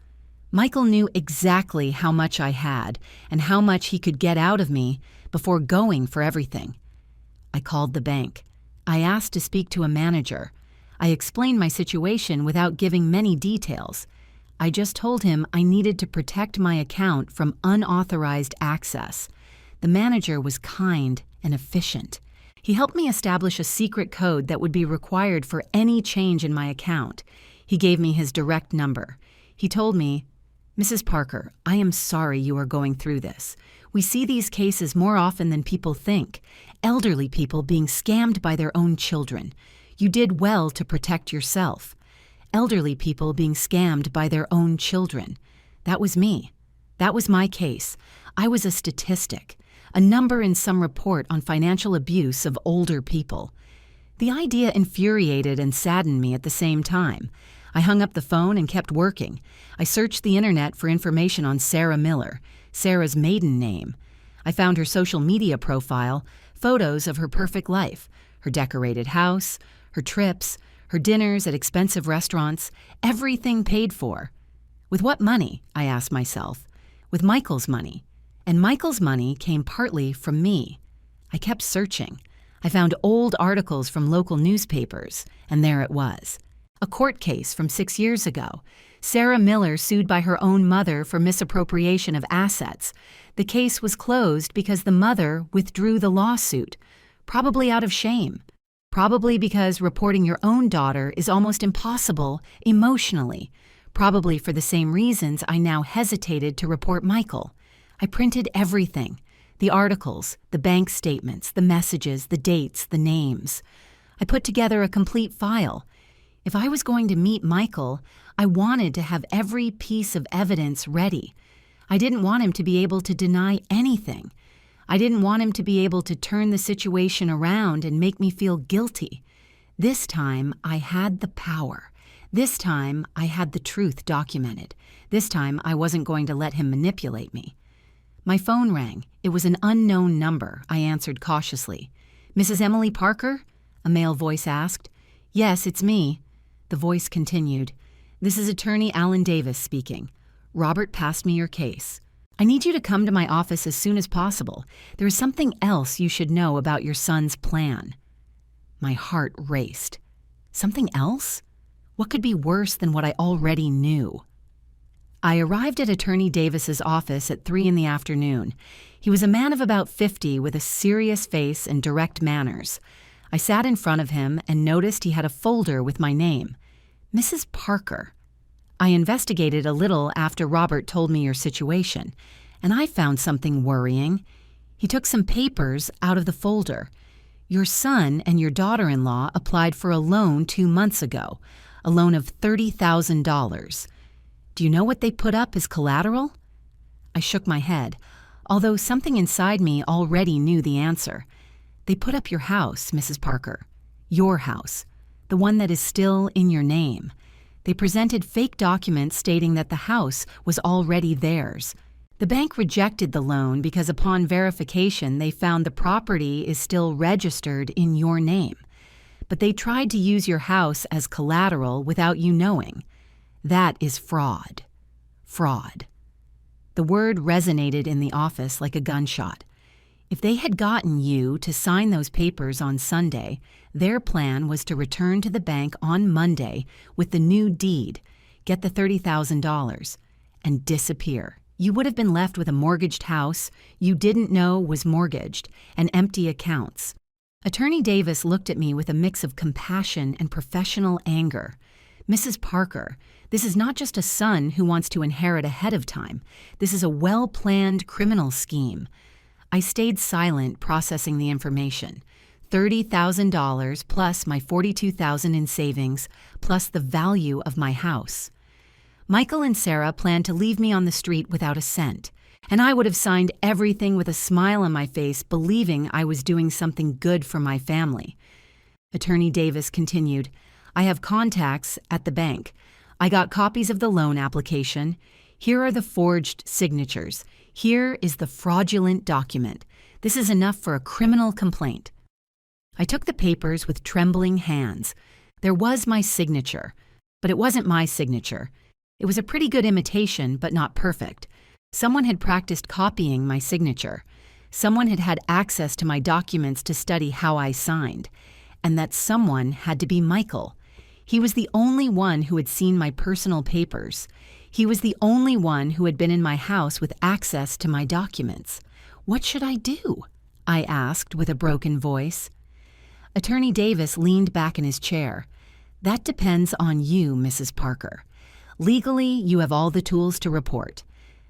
Michael knew exactly how much I had and how much he could get out of me before going for everything. I called the bank. I asked to speak to a manager. I explained my situation without giving many details. I just told him I needed to protect my account from unauthorized access. The manager was kind and efficient. He helped me establish a secret code that would be required for any change in my account. He gave me his direct number. He told me, Mrs. Parker, I am sorry you are going through this. We see these cases more often than people think. Elderly people being scammed by their own children. You did well to protect yourself. Elderly people being scammed by their own children. That was me. That was my case. I was a statistic, a number in some report on financial abuse of older people. The idea infuriated and saddened me at the same time. I hung up the phone and kept working. I searched the internet for information on Sarah Miller, Sarah's maiden name. I found her social media profile, photos of her perfect life, her decorated house, her trips, her dinners at expensive restaurants, everything paid for. With what money? I asked myself. With Michael's money. And Michael's money came partly from me. I kept searching. I found old articles from local newspapers, and there it was. A court case from 6 years ago. Sarah Miller sued by her own mother for misappropriation of assets. The case was closed because the mother withdrew the lawsuit, probably out of shame. Probably because reporting your own daughter is almost impossible emotionally. Probably for the same reasons I now hesitated to report Michael. I printed everything. The articles, the bank statements, the messages, the dates, the names. I put together a complete file. If I was going to meet Michael, I wanted to have every piece of evidence ready. I didn't want him to be able to deny anything. I didn't want him to be able to turn the situation around and make me feel guilty. This time, I had the power. This time, I had the truth documented. This time, I wasn't going to let him manipulate me. My phone rang. It was an unknown number. I answered cautiously. "Mrs. Emily Parker?" a male voice asked. "Yes, it's me." The voice continued. "This is Attorney Alan Davis speaking. Robert passed me your case. I need you to come to my office as soon as possible. There is something else you should know about your son's plan." My heart raced. Something else? What could be worse than what I already knew? I arrived at Attorney Davis's office at 3 in the afternoon. He was a man of about 50 with a serious face and direct manners. I sat in front of him and noticed he had a folder with my name. Mrs. Parker. I investigated a little after Robert told me your situation, and I found something worrying. He took some papers out of the folder. Your son and your daughter-in-law applied for a loan 2 months ago, a loan of $30,000. Do you know what they put up as collateral? I shook my head, although something inside me already knew the answer. They put up your house, Mrs. Parker. Your house. The one that is still in your name. They presented fake documents stating that the house was already theirs. The bank rejected the loan because upon verification they found the property is still registered in your name. But they tried to use your house as collateral without you knowing. That is fraud. Fraud. The word resonated in the office like a gunshot. If they had gotten you to sign those papers on Sunday, their plan was to return to the bank on Monday with the new deed, get the $30,000, and disappear. You would have been left with a mortgaged house you didn't know was mortgaged and empty accounts. Attorney Davis looked at me with a mix of compassion and professional anger. Mrs. Parker, this is not just a son who wants to inherit ahead of time. This is a well-planned criminal scheme. I stayed silent, processing the information. $30,000 plus my $42,000 in savings, plus the value of my house. Michael and Sarah planned to leave me on the street without a cent, and I would have signed everything with a smile on my face, believing I was doing something good for my family. Attorney Davis continued, I have contacts at the bank. I got copies of the loan application. Here are the forged signatures. Here is the fraudulent document. This is enough for a criminal complaint. I took the papers with trembling hands. There was my signature, but it wasn't my signature. It was a pretty good imitation, but not perfect. Someone had practiced copying my signature. Someone had had access to my documents to study how I signed. And that someone had to be Michael. He was the only one who had seen my personal papers. He was the only one who had been in my house with access to my documents. What should I do? I asked with a broken voice. Attorney Davis leaned back in his chair. That depends on you, Mrs. Parker. Legally, you have all the tools to report.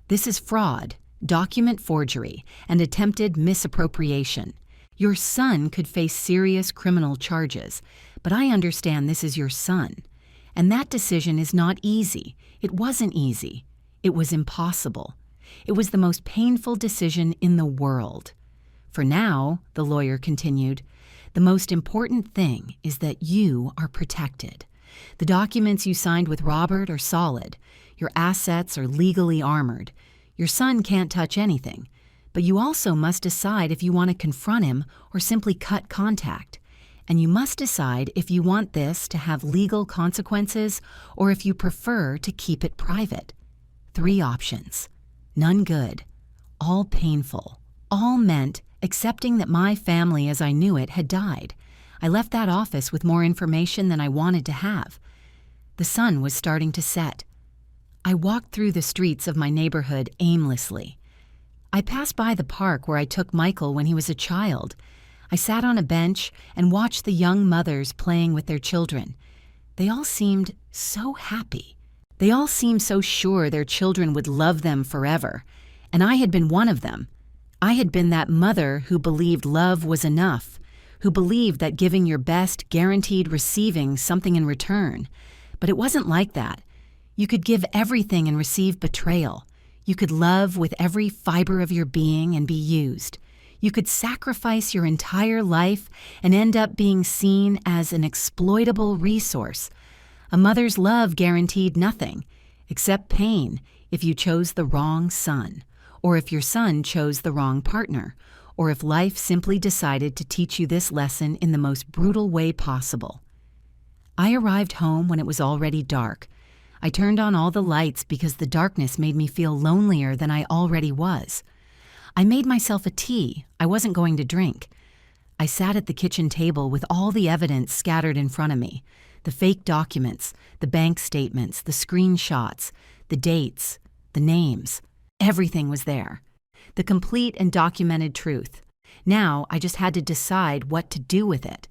This is fraud, document forgery, and attempted misappropriation. Your son could face serious criminal charges, but I understand this is your son. And that decision is not easy. It wasn't easy. It was impossible. It was the most painful decision in the world. For now, the lawyer continued, the most important thing is that you are protected. The documents you signed with Robert are solid. Your assets are legally armored. Your son can't touch anything. But you also must decide if you want to confront him or simply cut contact. And you must decide if you want this to have legal consequences or if you prefer to keep it private. 3 options. None good. All painful. All meant accepting that my family as I knew it had died. I left that office with more information than I wanted to have. The sun was starting to set. I walked through the streets of my neighborhood aimlessly. I passed by the park where I took Michael when he was a child. I sat on a bench and watched the young mothers playing with their children. They all seemed so happy. They all seemed so sure their children would love them forever. And I had been one of them. I had been that mother who believed love was enough, who believed that giving your best guaranteed receiving something in return. But it wasn't like that. You could give everything and receive betrayal. You could love with every fiber of your being and be used. You could sacrifice your entire life and end up being seen as an exploitable resource. A mother's love guaranteed nothing, except pain if you chose the wrong son, or if your son chose the wrong partner, or if life simply decided to teach you this lesson in the most brutal way possible. I arrived home when it was already dark. I turned on all the lights because the darkness made me feel lonelier than I already was. I made myself a tea I wasn't going to drink. I sat at the kitchen table with all the evidence scattered in front of me, the fake documents, the bank statements, the screenshots, the dates, the names. Everything was there. The complete and documented truth. Now I just had to decide what to do with it.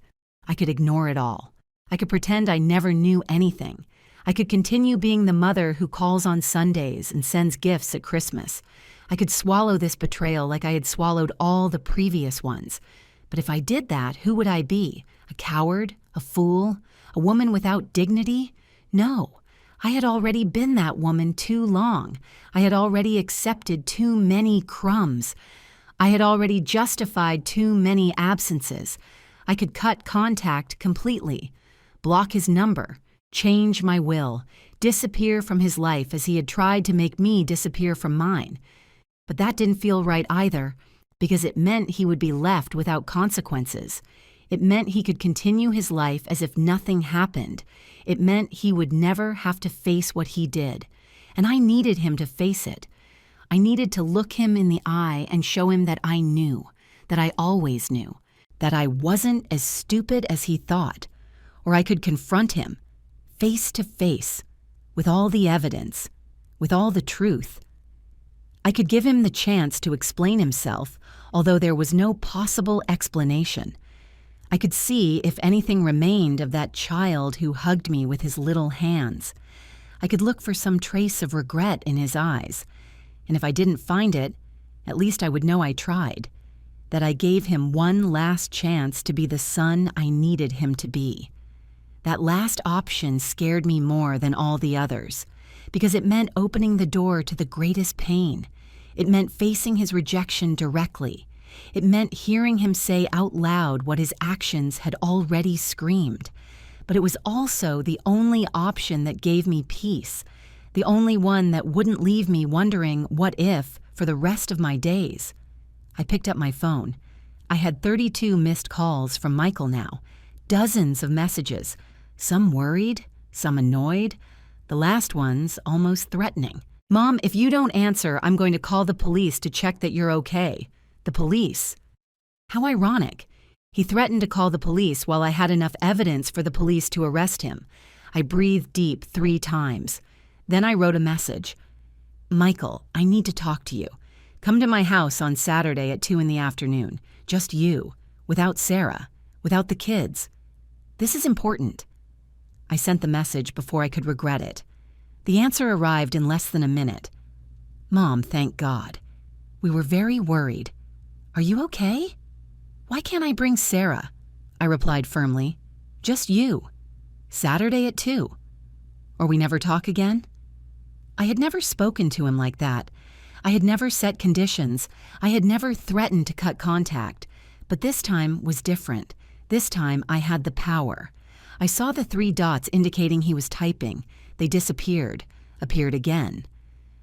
I could ignore it all. I could pretend I never knew anything. I could continue being the mother who calls on Sundays and sends gifts at Christmas. I could swallow this betrayal like I had swallowed all the previous ones. But if I did that, who would I be? A coward? A fool? A woman without dignity? No. I had already been that woman too long. I had already accepted too many crumbs. I had already justified too many absences. I could cut contact completely, block his number, change my will, disappear from his life as he had tried to make me disappear from mine. But that didn't feel right either, because it meant he would be left without consequences. It meant he could continue his life as if nothing happened. It meant he would never have to face what he did. And I needed him to face it. I needed to look him in the eye and show him that I knew, that I always knew, that I wasn't as stupid as he thought. Or I could confront him, face to face, with all the evidence, with all the truth. I could give him the chance to explain himself, although there was no possible explanation. I could see if anything remained of that child who hugged me with his little hands. I could look for some trace of regret in his eyes. And if I didn't find it, at least I would know I tried, that I gave him one last chance to be the son I needed him to be. That last option scared me more than all the others, because it meant opening the door to the greatest pain. It meant facing his rejection directly. It meant hearing him say out loud what his actions had already screamed. But it was also the only option that gave me peace, the only one that wouldn't leave me wondering what if for the rest of my days. I picked up my phone. I had 32 missed calls from Michael now, dozens of messages, some worried, some annoyed, the last ones almost threatening. "Mom, if you don't answer, I'm going to call the police to check that you're okay." The police. How ironic. He threatened to call the police while I had enough evidence for the police to arrest him. I breathed deep 3 times. Then I wrote a message. "Michael, I need to talk to you. Come to my house on Saturday at 2 in the afternoon. Just you, without Sarah, without the kids. This is important." I sent the message before I could regret it. The answer arrived in less than a minute. "Mom, thank God. We were very worried. Are you okay?" "Why can't I bring Sarah?" I replied firmly. "Just you. Saturday at 2. Or we never talk again?" I had never spoken to him like that. I had never set conditions. I had never threatened to cut contact. But this time was different. This time I had the power. I saw the 3 dots indicating he was typing. They disappeared, appeared again.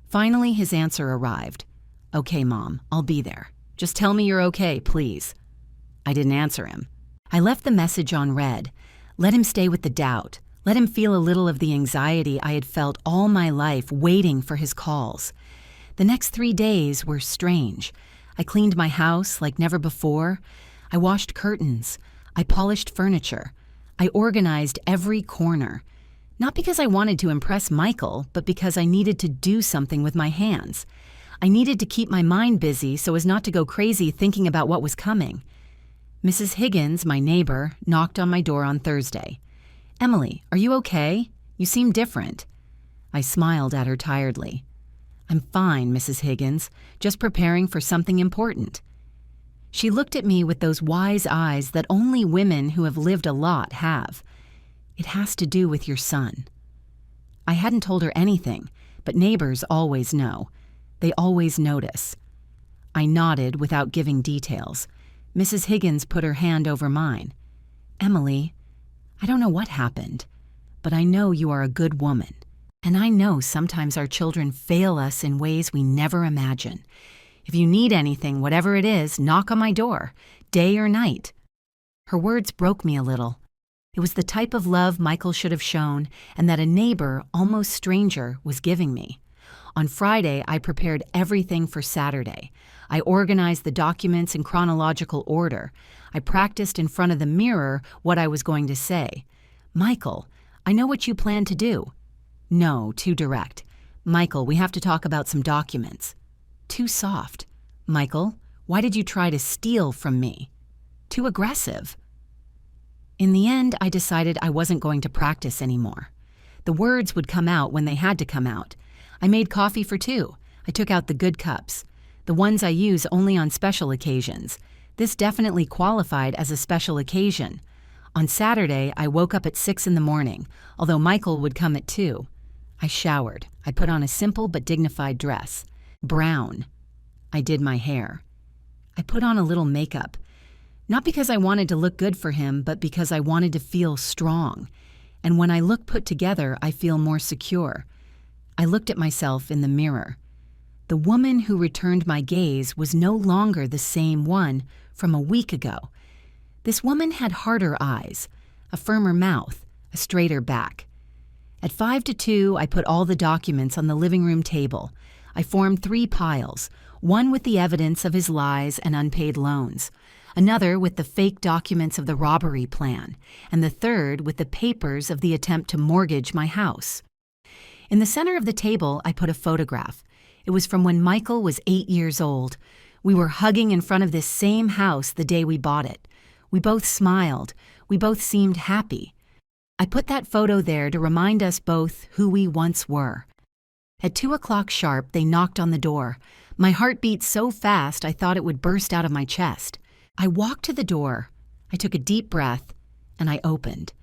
Finally, his answer arrived. "Okay, Mom, I'll be there. Just tell me you're okay, please." I didn't answer him. I left the message on read. Let him stay with the doubt. Let him feel a little of the anxiety I had felt all my life waiting for his calls. The next 3 days were strange. I cleaned my house like never before. I washed curtains. I polished furniture. I organized every corner. Not because I wanted to impress Michael, but because I needed to do something with my hands. I needed to keep my mind busy so as not to go crazy thinking about what was coming. Mrs. Higgins, my neighbor, knocked on my door on Thursday. "Emily, are you okay? You seem different." I smiled at her tiredly. "I'm fine, Mrs. Higgins, just preparing for something important." She looked at me with those wise eyes that only women who have lived a lot have. "It has to do with your son." I hadn't told her anything, but neighbors always know. They always notice. I nodded without giving details. Mrs. Higgins put her hand over mine. "Emily, I don't know what happened, but I know you are a good woman. And I know sometimes our children fail us in ways we never imagine. If you need anything, whatever it is, knock on my door, day or night." Her words broke me a little. It was the type of love Michael should have shown and that a neighbor, almost stranger, was giving me. On Friday, I prepared everything for Saturday. I organized the documents in chronological order. I practiced in front of the mirror what I was going to say. "Michael, I know what you plan to do." No, too direct. "Michael, we have to talk about some documents." Too soft. "Michael, why did you try to steal from me?" Too aggressive. In the end, I decided I wasn't going to practice anymore. The words would come out when they had to come out. I made coffee for 2. I took out the good cups, the ones I use only on special occasions. This definitely qualified as a special occasion. On Saturday, I woke up at 6 in the morning, although Michael would come at 2. I showered. I put on a simple but dignified dress. Brown. I did my hair. I put on a little makeup. Not because I wanted to look good for him, but because I wanted to feel strong. And when I look put together, I feel more secure. I looked at myself in the mirror. The woman who returned my gaze was no longer the same one from a week ago. This woman had harder eyes, a firmer mouth, a straighter back. At 5 to 2, I put all the documents on the living room table. I formed 3 piles, one with the evidence of his lies and unpaid loans, another with the fake documents of the robbery plan, and the third with the papers of the attempt to mortgage my house. In the center of the table, I put a photograph. It was from when Michael was 8 years old. We were hugging in front of this same house the day we bought it. We both smiled. We both seemed happy. I put that photo there to remind us both who we once were. At 2 o'clock sharp, they knocked on the door. My heart beat so fast I thought it would burst out of my chest. I walked to the door. I took a deep breath, and I opened.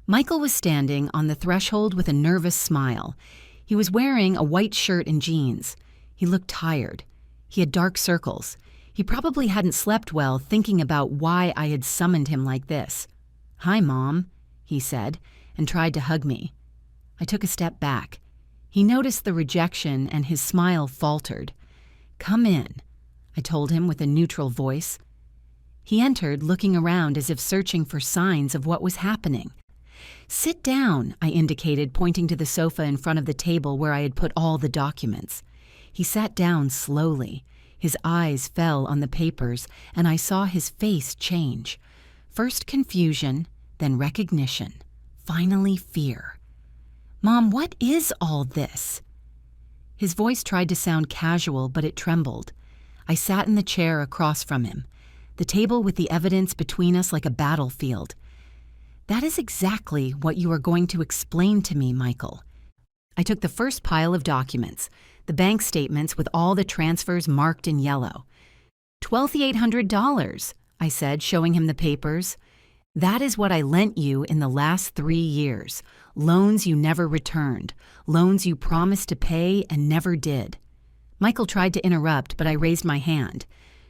Michael was standing on the threshold with a nervous smile. He was wearing a white shirt and jeans. He looked tired. He had dark circles. He probably hadn't slept well thinking about why I had summoned him like this. "Hi, Mom," he said, and tried to hug me. I took a step back. He noticed the rejection and his smile faltered. "Come in," I told him with a neutral voice. He entered, looking around as if searching for signs of what was happening. "Sit down," I indicated, pointing to the sofa in front of the table where I had put all the documents. He sat down slowly. His eyes fell on the papers, and I saw his face change. First confusion, then recognition, finally fear. "Mom, what is all this?" His voice tried to sound casual, but it trembled. I sat in the chair across from him, the table with the evidence between us like a battlefield. "That is exactly what you are going to explain to me, Michael." I took the first pile of documents, the bank statements with all the transfers marked in yellow. $2,800, I said, showing him the papers. "That is what I lent you in the last 3 years. Loans you never returned. Loans you promised to pay and never did." Michael tried to interrupt, but I raised my hand.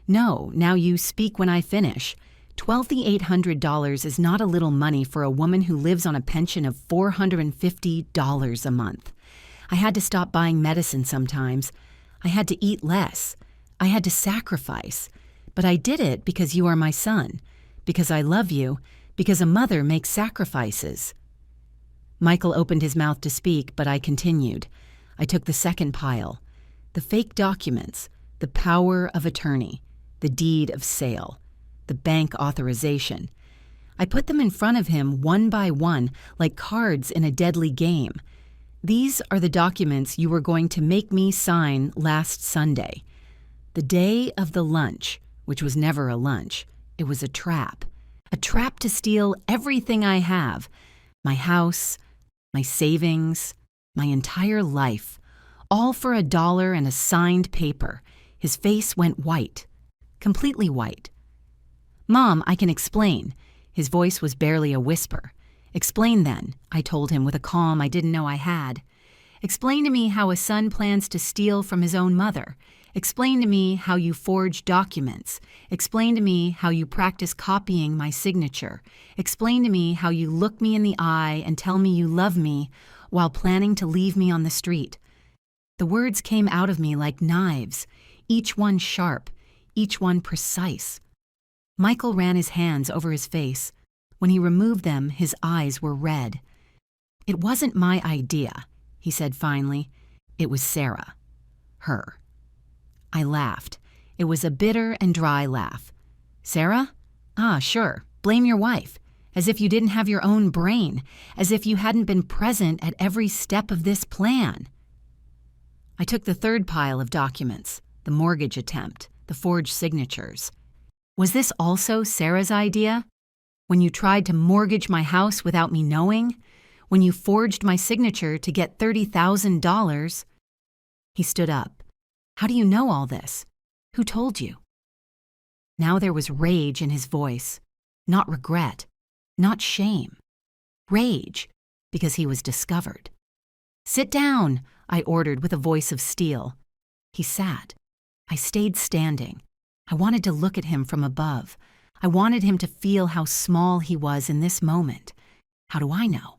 No, now you speak when I finish. $12,800 is not a little money for a woman who lives on a pension of $450 a month. I had to stop buying medicine sometimes. I had to eat less. I had to sacrifice. But I did it because you are my son, because I love you, because a mother makes sacrifices. Michael opened his mouth to speak, but I continued. I took the second pile. The fake documents, the power of attorney, the deed of sale, the bank authorization. I put them in front of him one by one, like cards in a deadly game. These are the documents you were going to make me sign last Sunday. The day of the lunch, which was never a lunch. It was a trap to steal everything I have, my house, my savings, my entire life, all for $1 and a signed paper. His face went white, completely white. Mom, I can explain. His voice was barely a whisper. Explain then, I told him with a calm I didn't know I had. Explain to me how a son plans to steal from his own mother. Explain to me how you forge documents. Explain to me how you practice copying my signature. Explain to me how you look me in the eye and tell me you love me while planning to leave me on the street. The words came out of me like knives, each one sharp, each one precise. Michael ran his hands over his face. When he removed them, his eyes were red. It wasn't my idea, he said finally. It was Sarah. Her. I laughed. It was a bitter and dry laugh. Sarah? Ah, sure. Blame your wife. As if you didn't have your own brain. As if you hadn't been present at every step of this plan. I took the third pile of documents, the mortgage attempt, the forged signatures. Was this also Sarah's idea? When you tried to mortgage my house without me knowing? When you forged my signature to get $30,000? He stood up. How do you know all this? Who told you? Now there was rage in his voice, not regret, not shame. Rage, because he was discovered. Sit down, I ordered with a voice of steel. He sat. I stayed standing. I wanted to look at him from above. I wanted him to feel how small he was in this moment. How do I know?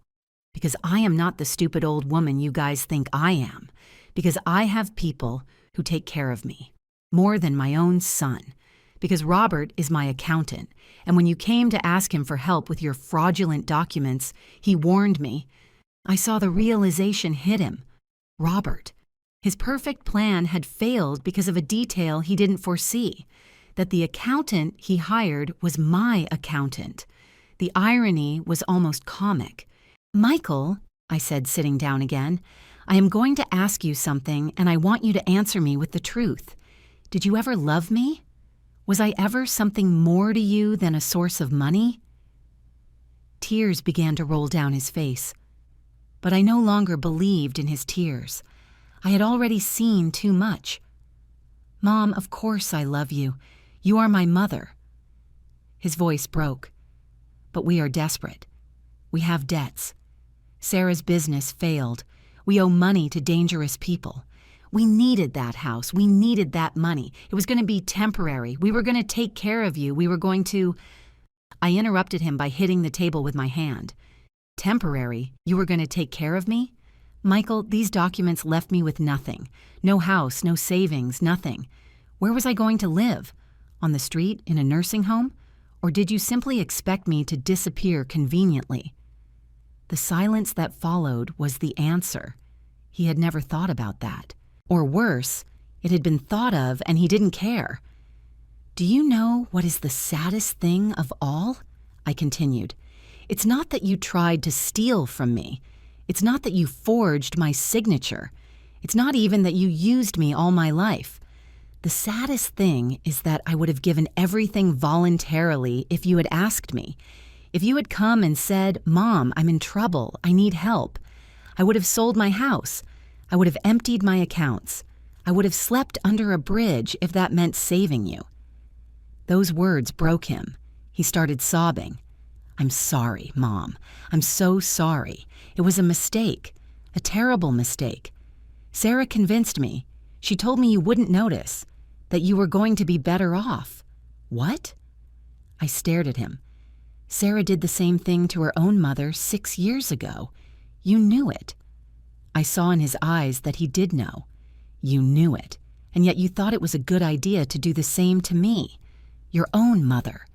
Because I am not the stupid old woman you guys think I am. Because I have people who take care of me, more than my own son. Because Robert is my accountant, and when you came to ask him for help with your fraudulent documents, he warned me. I saw the realization hit him. Robert. His perfect plan had failed because of a detail he didn't foresee, that the accountant he hired was my accountant. The irony was almost comic. Michael, I said, sitting down again, I am going to ask you something, and I want you to answer me with the truth. Did you ever love me? Was I ever something more to you than a source of money? Tears began to roll down his face. But I no longer believed in his tears. I had already seen too much. Mom, of course I love you. You are my mother. His voice broke. But we are desperate. We have debts. Sarah's business failed. We owe money to dangerous people. We needed that house. We needed that money. It was going to be temporary. We were going to take care of you. We were going to... I interrupted him by hitting the table with my hand. Temporary? You were going to take care of me? Michael, these documents left me with nothing. No house, no savings, nothing. Where was I going to live? On the street, in a nursing home? Or did you simply expect me to disappear conveniently? The silence that followed was the answer. He had never thought about that. Or worse, it had been thought of and he didn't care. Do you know what is the saddest thing of all? I continued. It's not that you tried to steal from me. It's not that you forged my signature. It's not even that you used me all my life. The saddest thing is that I would have given everything voluntarily if you had asked me. If you had come and said, Mom, I'm in trouble, I need help. I would have sold my house. I would have emptied my accounts. I would have slept under a bridge if that meant saving you. Those words broke him. He started sobbing. I'm sorry, Mom. I'm so sorry. It was a mistake, a terrible mistake. Sarah convinced me. She told me you wouldn't notice, that you were going to be better off. What? I stared at him. Sarah did the same thing to her own mother 6 years ago. You knew it. I saw in his eyes that he did know. You knew it, and yet you thought it was a good idea to do the same to me. Your own mother.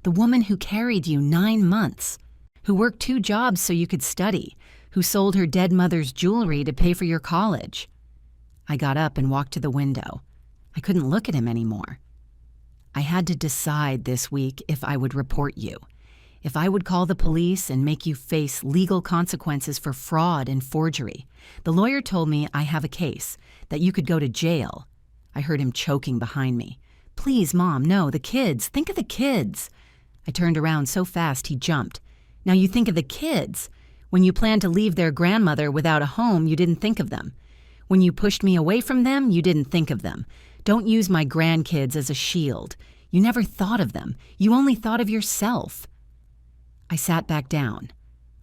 The woman who carried you 9 months, who worked 2 jobs so you could study, who sold her dead mother's jewelry to pay for your college. I got up and walked to the window. I couldn't look at him anymore. I had to decide this week if I would report you, if I would call the police and make you face legal consequences for fraud and forgery. The lawyer told me I have a case, that you could go to jail. I heard him choking behind me. Please, Mom, no, the kids. Think of the kids. I turned around so fast he jumped. Now you think of the kids. When you planned to leave their grandmother without a home, you didn't think of them. When you pushed me away from them, you didn't think of them. Don't use my grandkids as a shield. You never thought of them. You only thought of yourself. I sat back down.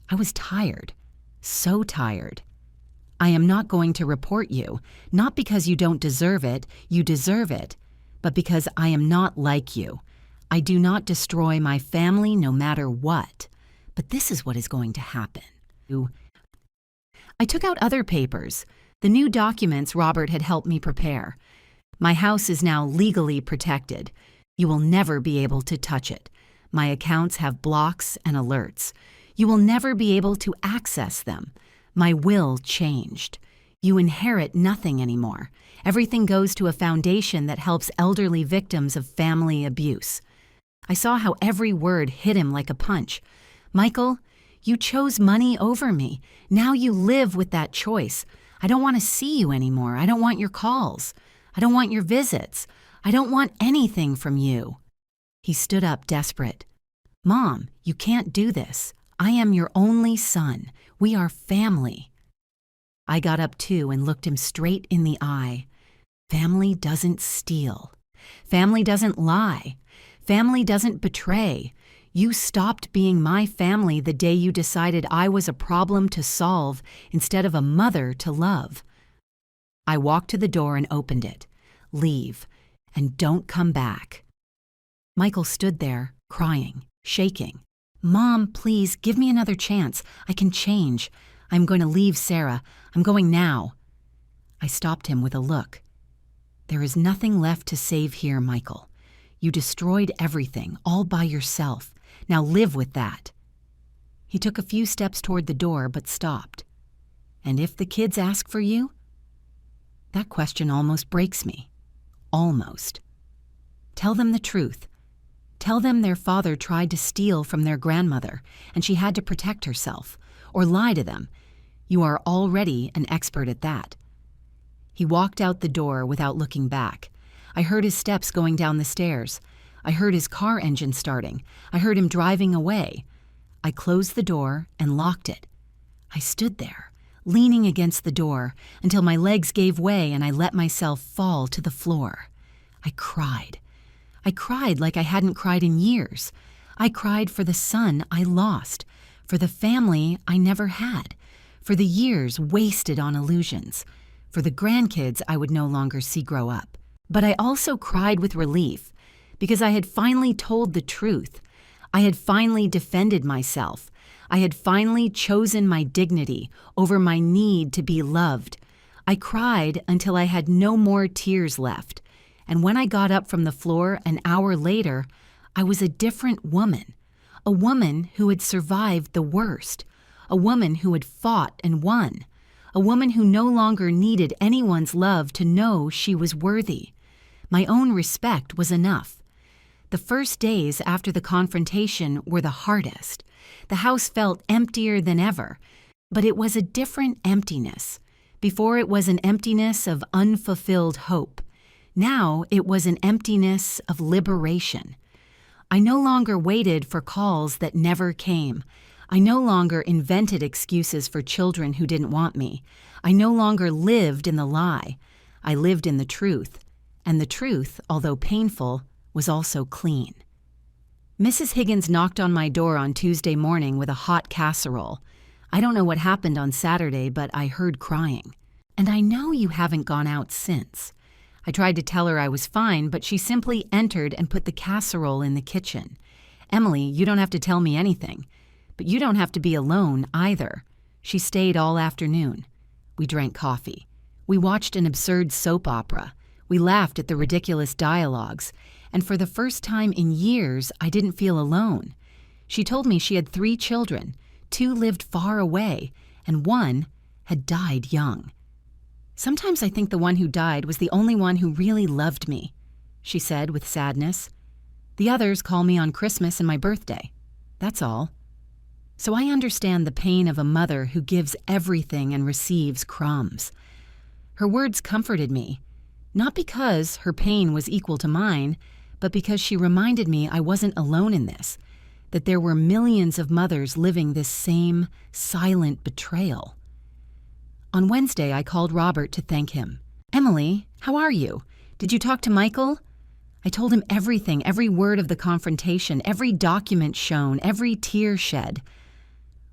I was tired. So tired. I am not going to report you, not because you don't deserve it, you deserve it, but because I am not like you. I do not destroy my family no matter what. But this is what is going to happen. I took out other papers, the new documents Robert had helped me prepare. My house is now legally protected. You will never be able to touch it. My accounts have blocks and alerts. You will never be able to access them. My will changed. You inherit nothing anymore. Everything goes to a foundation that helps elderly victims of family abuse. I saw how every word hit him like a punch. Michael, you chose money over me. Now you live with that choice. I don't want to see you anymore. I don't want your calls. I don't want your visits. I don't want anything from you. He stood up desperate. Mom, you can't do this. I am your only son. We are family. I got up too and looked him straight in the eye. Family doesn't steal. Family doesn't lie. Family doesn't betray. You stopped being my family the day you decided I was a problem to solve instead of a mother to love. I walked to the door and opened it. Leave, and don't come back. Michael stood there, crying, shaking. Mom, please, give me another chance. I can change. I'm going to leave Sarah. I'm going now. I stopped him with a look. There is nothing left to save here, Michael. You destroyed everything, all by yourself. Now live with that. He took a few steps toward the door, but stopped. And if the kids ask for you? That question almost breaks me. Almost. Tell them the truth. Tell them their father tried to steal from their grandmother, and she had to protect herself, or lie to them. You are already an expert at that. He walked out the door without looking back. I heard his steps going down the stairs. I heard his car engine starting. I heard him driving away. I closed the door and locked it. I stood there, leaning against the door, until my legs gave way and I let myself fall to the floor. I cried. I cried like I hadn't cried in years. I cried for the son I lost, for the family I never had, for the years wasted on illusions, for the grandkids I would no longer see grow up. But I also cried with relief, because I had finally told the truth. I had finally defended myself. I had finally chosen my dignity over my need to be loved. I cried until I had no more tears left. And when I got up from the floor an hour later, I was a different woman. A woman who had survived the worst. A woman who had fought and won. A woman who no longer needed anyone's love to know she was worthy. My own respect was enough. The first days after the confrontation were the hardest. The house felt emptier than ever, but it was a different emptiness. Before it was an emptiness of unfulfilled hope. Now it was an emptiness of liberation. I no longer waited for calls that never came. I no longer invented excuses for children who didn't want me. I no longer lived in the lie. I lived in the truth. And the truth, although painful, was also clean. Mrs. Higgins knocked on my door on Tuesday morning with a hot casserole. I don't know what happened on Saturday, but I heard crying. And I know you haven't gone out since. I tried to tell her I was fine, but she simply entered and put the casserole in the kitchen. Emily, you don't have to tell me anything. But you don't have to be alone either. She stayed all afternoon. We drank coffee. We watched an absurd soap opera. We laughed at the ridiculous dialogues. And for the first time in years, I didn't feel alone. She told me she had 3 children. 2 lived far away, and 1 had died young. Sometimes I think the one who died was the only one who really loved me, she said with sadness. The others call me on Christmas and my birthday. That's all. So I understand the pain of a mother who gives everything and receives crumbs. Her words comforted me, not because her pain was equal to mine, but because she reminded me I wasn't alone in this, that there were millions of mothers living this same silent betrayal. On Wednesday, I called Robert to thank him. Emily, how are you? Did you talk to Michael? I told him everything, every word of the confrontation, every document shown, every tear shed.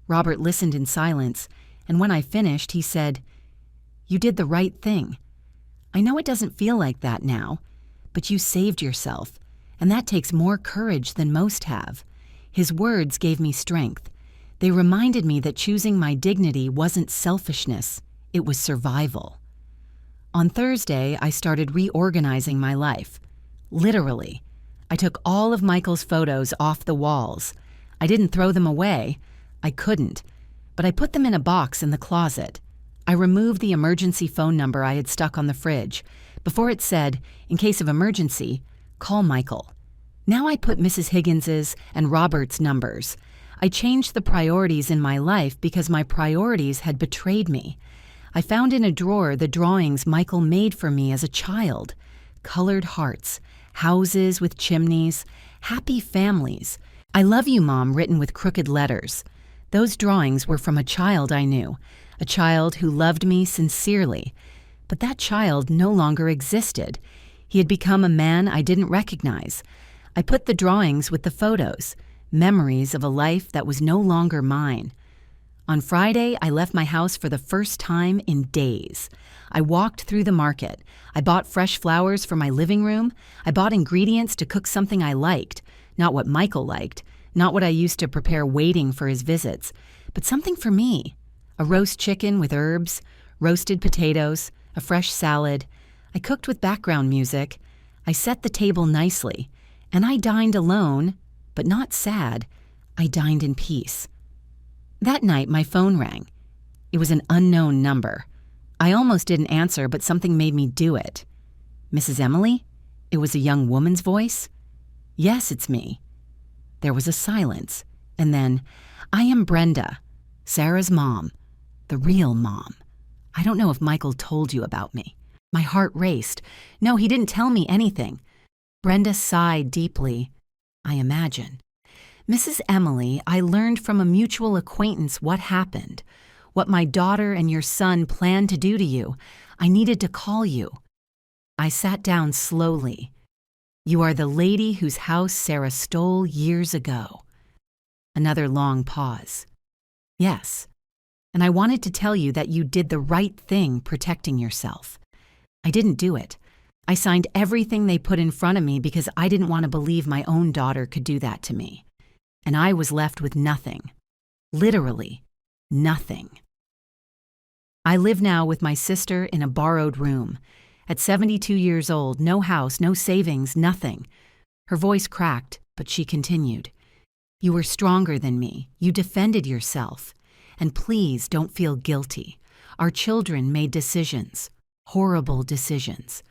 Robert listened in silence, and when I finished, he said, "You did the right thing. I know it doesn't feel like that now, but you saved yourself, and that takes more courage than most have." His words gave me strength. They reminded me that choosing my dignity wasn't selfishness, it was survival. On Thursday, I started reorganizing my life. Literally. I took all of Michael's photos off the walls. I didn't throw them away. I couldn't. But I put them in a box in the closet. I removed the emergency phone number I had stuck on the fridge. Before it said, in case of emergency, call Michael. Now I put Mrs. Higgins's and Robert's numbers. I changed the priorities in my life because my priorities had betrayed me. I found in a drawer the drawings Michael made for me as a child. Colored hearts, houses with chimneys, happy families. I love you, Mom, written with crooked letters. Those drawings were from a child I knew, a child who loved me sincerely. But that child no longer existed. He had become a man I didn't recognize. I put the drawings with the photos, memories of a life that was no longer mine. On Friday, I left my house for the first time in days. I walked through the market. I bought fresh flowers for my living room. I bought ingredients to cook something I liked, not what Michael liked, not what I used to prepare waiting for his visits, but something for me. A roast chicken with herbs, roasted potatoes, a fresh salad. I cooked with background music. I set the table nicely, and I dined alone, but not sad. I dined in peace. That night, my phone rang. It was an unknown number. I almost didn't answer, but something made me do it. Mrs. Emily? It was a young woman's voice. Yes, it's me. There was a silence, and then, I am Brenda, Sarah's mom, the real mom. I don't know if Michael told you about me. My heart raced. No, he didn't tell me anything. Brenda sighed deeply. I imagine. Mrs. Emily, I learned from a mutual acquaintance what happened, what my daughter and your son planned to do to you. I needed to call you. I sat down slowly. You are the lady whose house Sarah stole years ago. Another long pause. Yes, and I wanted to tell you that you did the right thing protecting yourself. I didn't do it. I signed everything they put in front of me because I didn't want to believe my own daughter could do that to me. And I was left with nothing. Literally, nothing. I live now with my sister in a borrowed room. At 72 years old, no house, no savings, nothing. Her voice cracked, but she continued. You were stronger than me. You defended yourself. And please don't feel guilty. Our children made decisions, horrible decisions.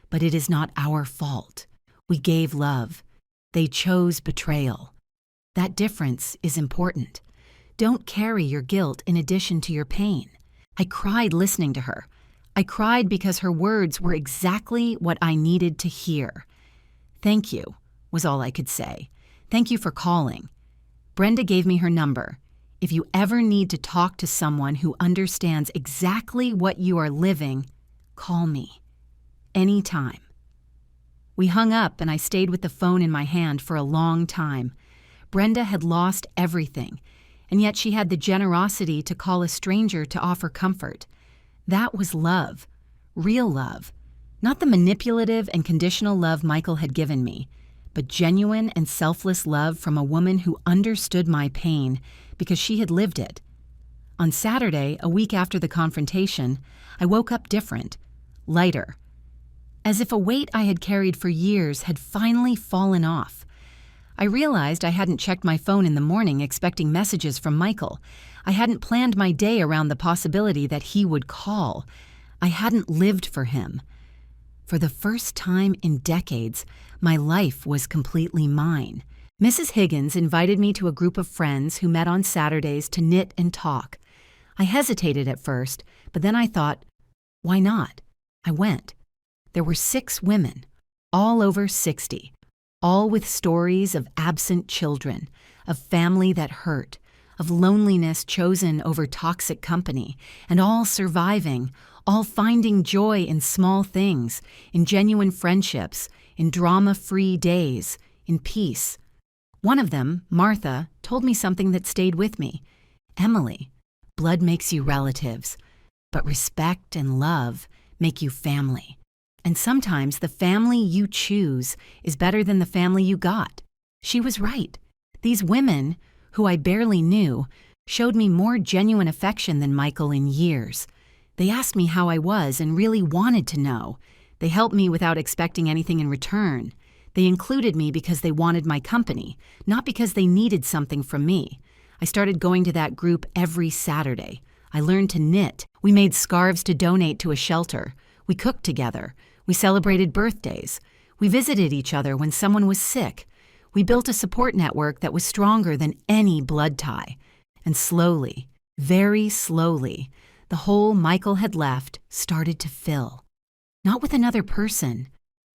But it is not our fault. We gave love. They chose betrayal. That difference is important. Don't carry your guilt in addition to your pain. I cried listening to her. I cried because her words were exactly what I needed to hear. Thank you, was all I could say. Thank you for calling. Brenda gave me her number. If you ever need to talk to someone who understands exactly what you are living, call me. Anytime. We hung up and I stayed with the phone in my hand for a long time. Brenda had lost everything, and yet she had the generosity to call a stranger to offer comfort. That was love, real love. Not the manipulative and conditional love Michael had given me, but genuine and selfless love from a woman who understood my pain because she had lived it. On Saturday, a week after the confrontation, I woke up different, lighter, as if a weight I had carried for years had finally fallen off. I realized I hadn't checked my phone in the morning expecting messages from Michael. I hadn't planned my day around the possibility that he would call. I hadn't lived for him. For the first time in decades, my life was completely mine. Mrs. Higgins invited me to a group of friends who met on Saturdays to knit and talk. I hesitated at first, but then I thought, why not? I went. There were 6 women, all over 60, all with stories of absent children, of family that hurt, of loneliness chosen over toxic company, and all surviving, all finding joy in small things, in genuine friendships, in drama-free days, in peace. One of them, Martha, told me something that stayed with me. Emily, blood makes you relatives, but respect and love make you family. And sometimes the family you choose is better than the family you got. She was right. These women, who I barely knew, showed me more genuine affection than Michael in years. They asked me how I was and really wanted to know. They helped me without expecting anything in return. They included me because they wanted my company, not because they needed something from me. I started going to that group every Saturday. I learned to knit. We made scarves to donate to a shelter. We cooked together. We celebrated birthdays. We visited each other when someone was sick. We built a support network that was stronger than any blood tie. And slowly, very slowly, the hole Michael had left started to fill. Not with another person,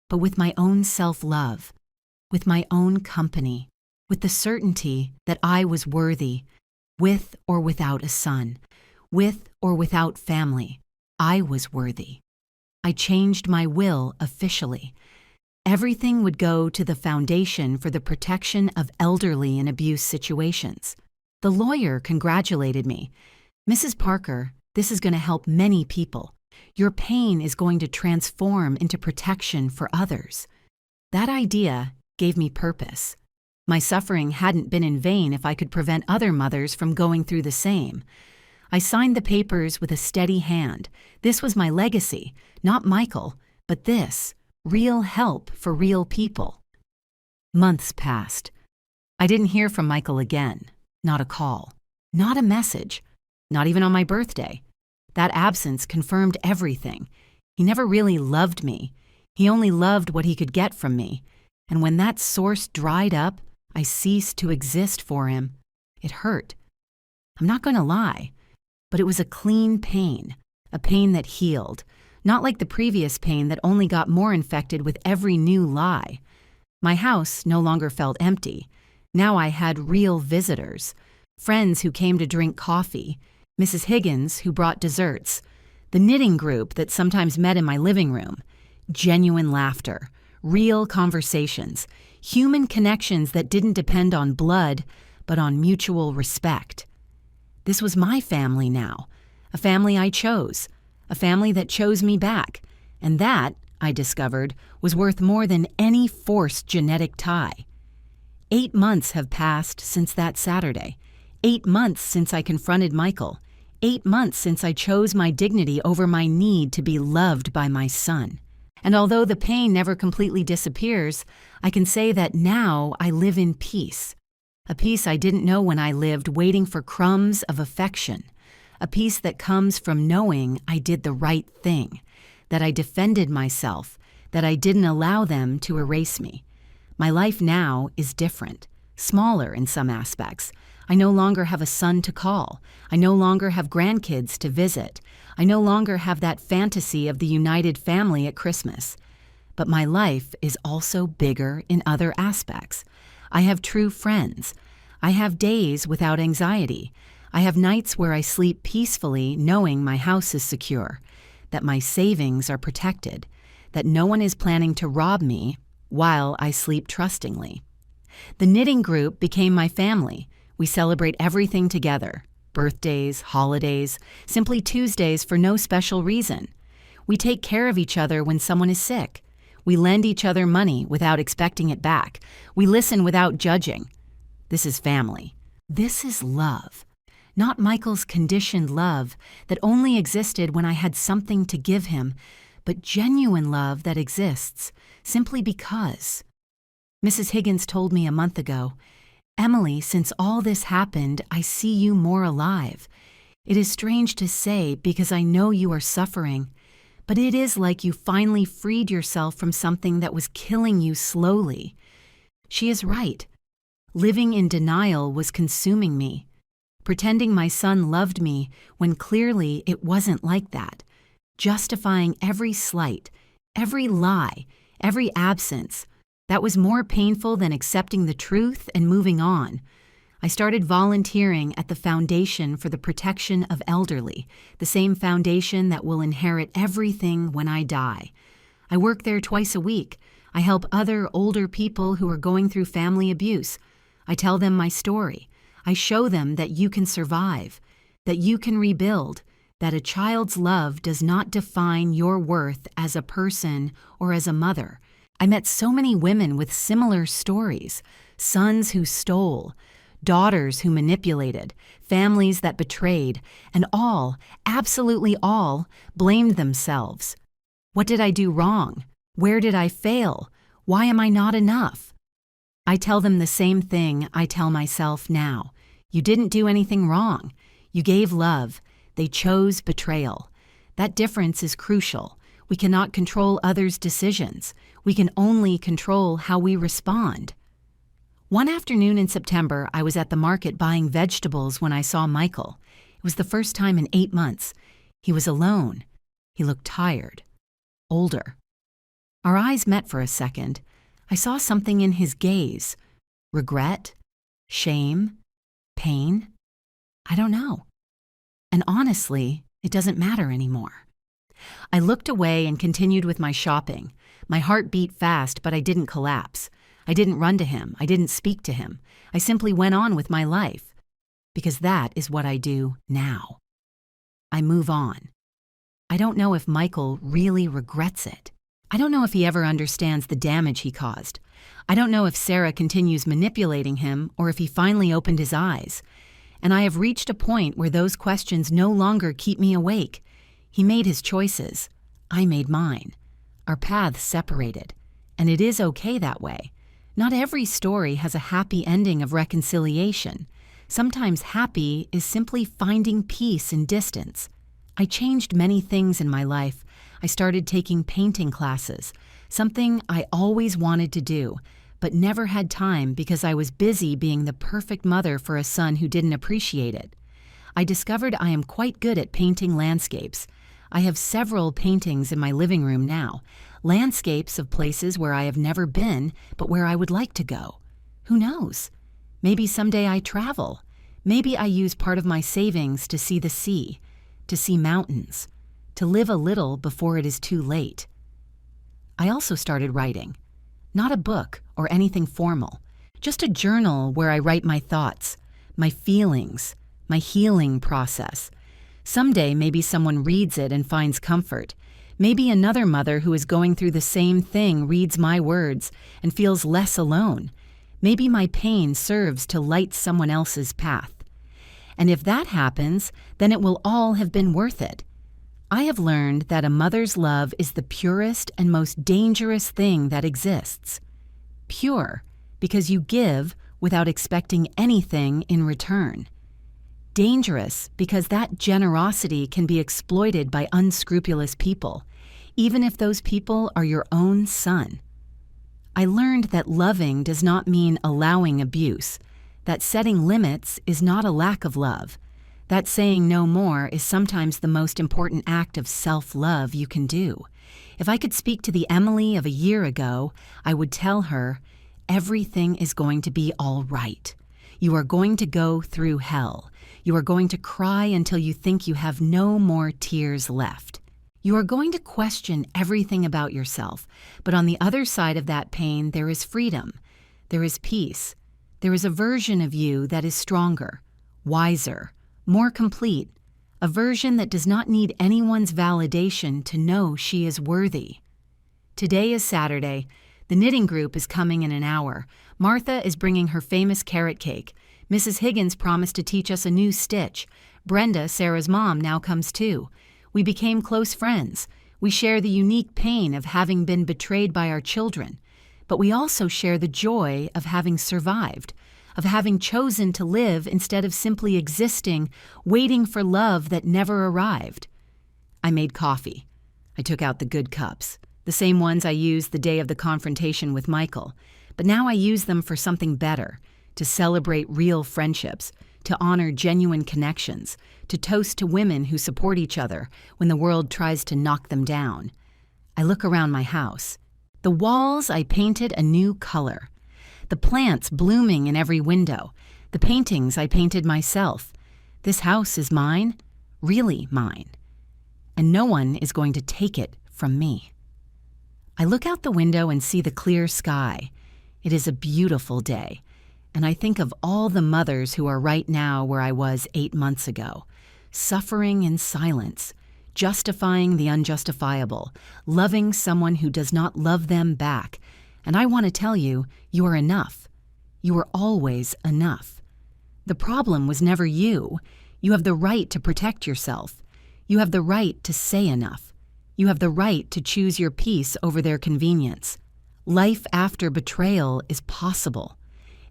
but with my own self-love, with my own company, with the certainty that I was worthy, with or without a son, with or without family. I was worthy. I changed my will officially. Everything would go to the foundation for the protection of elderly in abuse situations. The lawyer congratulated me. Mrs. Parker, this is going to help many people. Your pain is going to transform into protection for others. That idea gave me purpose. My suffering hadn't been in vain if I could prevent other mothers from going through the same. I signed the papers with a steady hand. This was my legacy, not Michael, but this, real help for real people. Months passed. I didn't hear from Michael again. Not a call. Not a message. Not even on my birthday. That absence confirmed everything. He never really loved me. He only loved what he could get from me. And when that source dried up, I ceased to exist for him. It hurt. I'm not going to lie, but it was a clean pain, a pain that healed, not like the previous pain that only got more infected with every new lie. My house no longer felt empty. Now I had real visitors, friends who came to drink coffee, Mrs. Higgins who brought desserts, the knitting group that sometimes met in my living room, genuine laughter, real conversations, human connections that didn't depend on blood, but on mutual respect. This was my family now, a family I chose, a family that chose me back, and that, I discovered, was worth more than any forced genetic tie. 8 months have passed since that Saturday. 8 months since I confronted Michael. 8 months since I chose my dignity over my need to be loved by my son. And although the pain never completely disappears, I can say that now I live in peace. A peace I didn't know when I lived waiting for crumbs of affection. A peace that comes from knowing I did the right thing, that I defended myself, that I didn't allow them to erase me. My life now is different, smaller in some aspects. I no longer have a son to call. I no longer have grandkids to visit. I no longer have that fantasy of the united family at Christmas. But my life is also bigger in other aspects. I have true friends. I have days without anxiety. I have nights where I sleep peacefully knowing my house is secure, that my savings are protected, that no one is planning to rob me while I sleep trustingly. The knitting group became my family. We celebrate everything together. birthdays, holidays, simply Tuesdays for no special reason. We take care of each other when someone is sick. We lend each other money without expecting it back. We listen without judging. This is family. This is love. Not Michael's conditioned love that only existed when I had something to give him, but genuine love that exists simply because. Mrs. Higgins told me a month ago, "Emily, since all this happened, I see you more alive. It is strange to say because I know you are suffering, but it is like you finally freed yourself from something that was killing you slowly." She is right. Living in denial was consuming me. Pretending my son loved me when clearly it wasn't like that. Justifying every slight, every lie, every absence. That was more painful than accepting the truth and moving on. I started volunteering at the Foundation for the Protection of Elderly, the same foundation that will inherit everything when I die. I work there twice a week. I help other older people who are going through family abuse. I tell them my story. I show them that you can survive, that you can rebuild, that a child's love does not define your worth as a person or as a mother. I met so many women with similar stories, sons who stole, daughters who manipulated, families that betrayed, and all, absolutely all, blamed themselves. What did I do wrong? Where did I fail? Why am I not enough? I tell them the same thing I tell myself now. You didn't do anything wrong. You gave love. They chose betrayal. That difference is crucial. We cannot control others' decisions. We can only control how we respond. One afternoon in September, I was at the market buying vegetables when I saw Michael. It was the first time in 8 months. He was alone. He looked tired, older. Our eyes met for a second. I saw something in his gaze. Regret? Shame? Pain? I don't know. And honestly, it doesn't matter anymore. I looked away and continued with my shopping. My heart beat fast, but I didn't collapse. I didn't run to him. I didn't speak to him. I simply went on with my life. Because that is what I do now. I move on. I don't know if Michael really regrets it. I don't know if he ever understands the damage he caused. I don't know if Sarah continues manipulating him or if he finally opened his eyes. And I have reached a point where those questions no longer keep me awake. He made his choices. I made mine. Our paths separated. And it is okay that way. Not every story has a happy ending of reconciliation. Sometimes happy is simply finding peace in distance. I changed many things in my life. I started taking painting classes, something I always wanted to do, but never had time because I was busy being the perfect mother for a son who didn't appreciate it. I discovered I am quite good at painting landscapes. I have several paintings in my living room now, landscapes of places where I have never been, but where I would like to go. Who knows? Maybe someday I travel. Maybe I use part of my savings to see the sea, to see mountains, to live a little before it is too late. I also started writing. Not a book or anything formal, just a journal where I write my thoughts, my feelings, my healing process. Someday maybe someone reads it and finds comfort. Maybe another mother who is going through the same thing reads my words and feels less alone. Maybe my pain serves to light someone else's path. And if that happens, then it will all have been worth it. I have learned that a mother's love is the purest and most dangerous thing that exists. Pure, because you give without expecting anything in return. Dangerous, because that generosity can be exploited by unscrupulous people, even if those people are your own son. I learned that loving does not mean allowing abuse, that setting limits is not a lack of love, that saying no more is sometimes the most important act of self-love you can do. If I could speak to the Emily of a year ago, I would tell her, everything is going to be all right. You are going to go through hell. You are going to cry until you think you have no more tears left. You are going to question everything about yourself, but on the other side of that pain, there is freedom. There is peace. There is a version of you that is stronger, wiser, more complete, a version that does not need anyone's validation to know she is worthy. Today is Saturday. The knitting group is coming in an hour. Martha is bringing her famous carrot cake. Mrs. Higgins promised to teach us a new stitch. Brenda, Sarah's mom, now comes too. We became close friends. We share the unique pain of having been betrayed by our children. But we also share the joy of having survived, of having chosen to live instead of simply existing, waiting for love that never arrived. I made coffee. I took out the good cups, the same ones I used the day of the confrontation with Michael. But now I use them for something better, to celebrate real friendships, to honor genuine connections, to toast to women who support each other when the world tries to knock them down. I look around my house. The walls I painted a new color. The plants blooming in every window. The paintings I painted myself. This house is mine, really mine. And no one is going to take it from me. I look out the window and see the clear sky. It is a beautiful day. And I think of all the mothers who are right now where I was 8 months ago, suffering in silence, justifying the unjustifiable, loving someone who does not love them back. And I want to tell you, you are enough. You are always enough. The problem was never you. You have the right to protect yourself. You have the right to say enough. You have the right to choose your peace over their convenience. Life after betrayal is possible.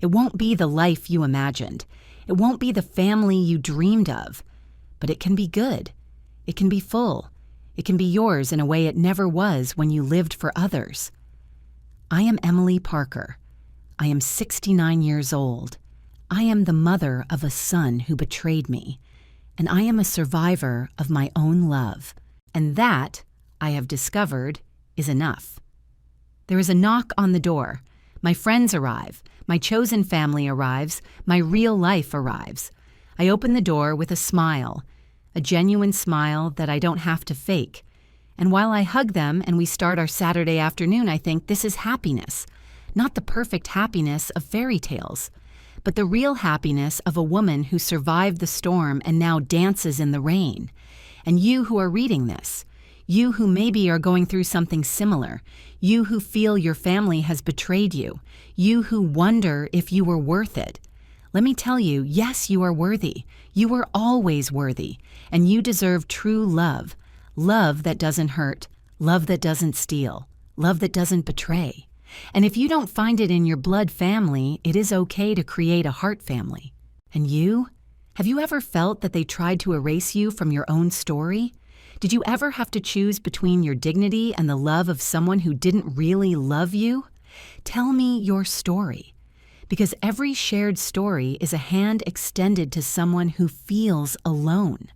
It won't be the life you imagined. It won't be the family you dreamed of. But it can be good. It can be full. It can be yours in a way it never was when you lived for others. I am Emily Parker. I am 69 years old. I am the mother of a son who betrayed me. And I am a survivor of my own love. And that, I have discovered, is enough. There is a knock on the door. My friends arrive. My chosen family arrives. My real life arrives. I open the door with a smile, a genuine smile that I don't have to fake. And while I hug them and we start our Saturday afternoon, I think this is happiness. Not the perfect happiness of fairy tales, but the real happiness of a woman who survived the storm and now dances in the rain. And you who are reading this, you who maybe are going through something similar, you who feel your family has betrayed you, you who wonder if you were worth it. Let me tell you, yes, you are worthy. You are always worthy, and you deserve true love. Love that doesn't hurt, love that doesn't steal, love that doesn't betray. And if you don't find it in your blood family, it is okay to create a heart family. And you? Have you ever felt that they tried to erase you from your own story? Did you ever have to choose between your dignity and the love of someone who didn't really love you? Tell me your story. Because every shared story is a hand extended to someone who feels alone.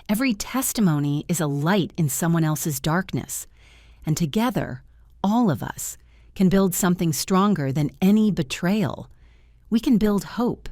Every testimony is a light in someone else's darkness. And together, all of us can build something stronger than any betrayal. We can build hope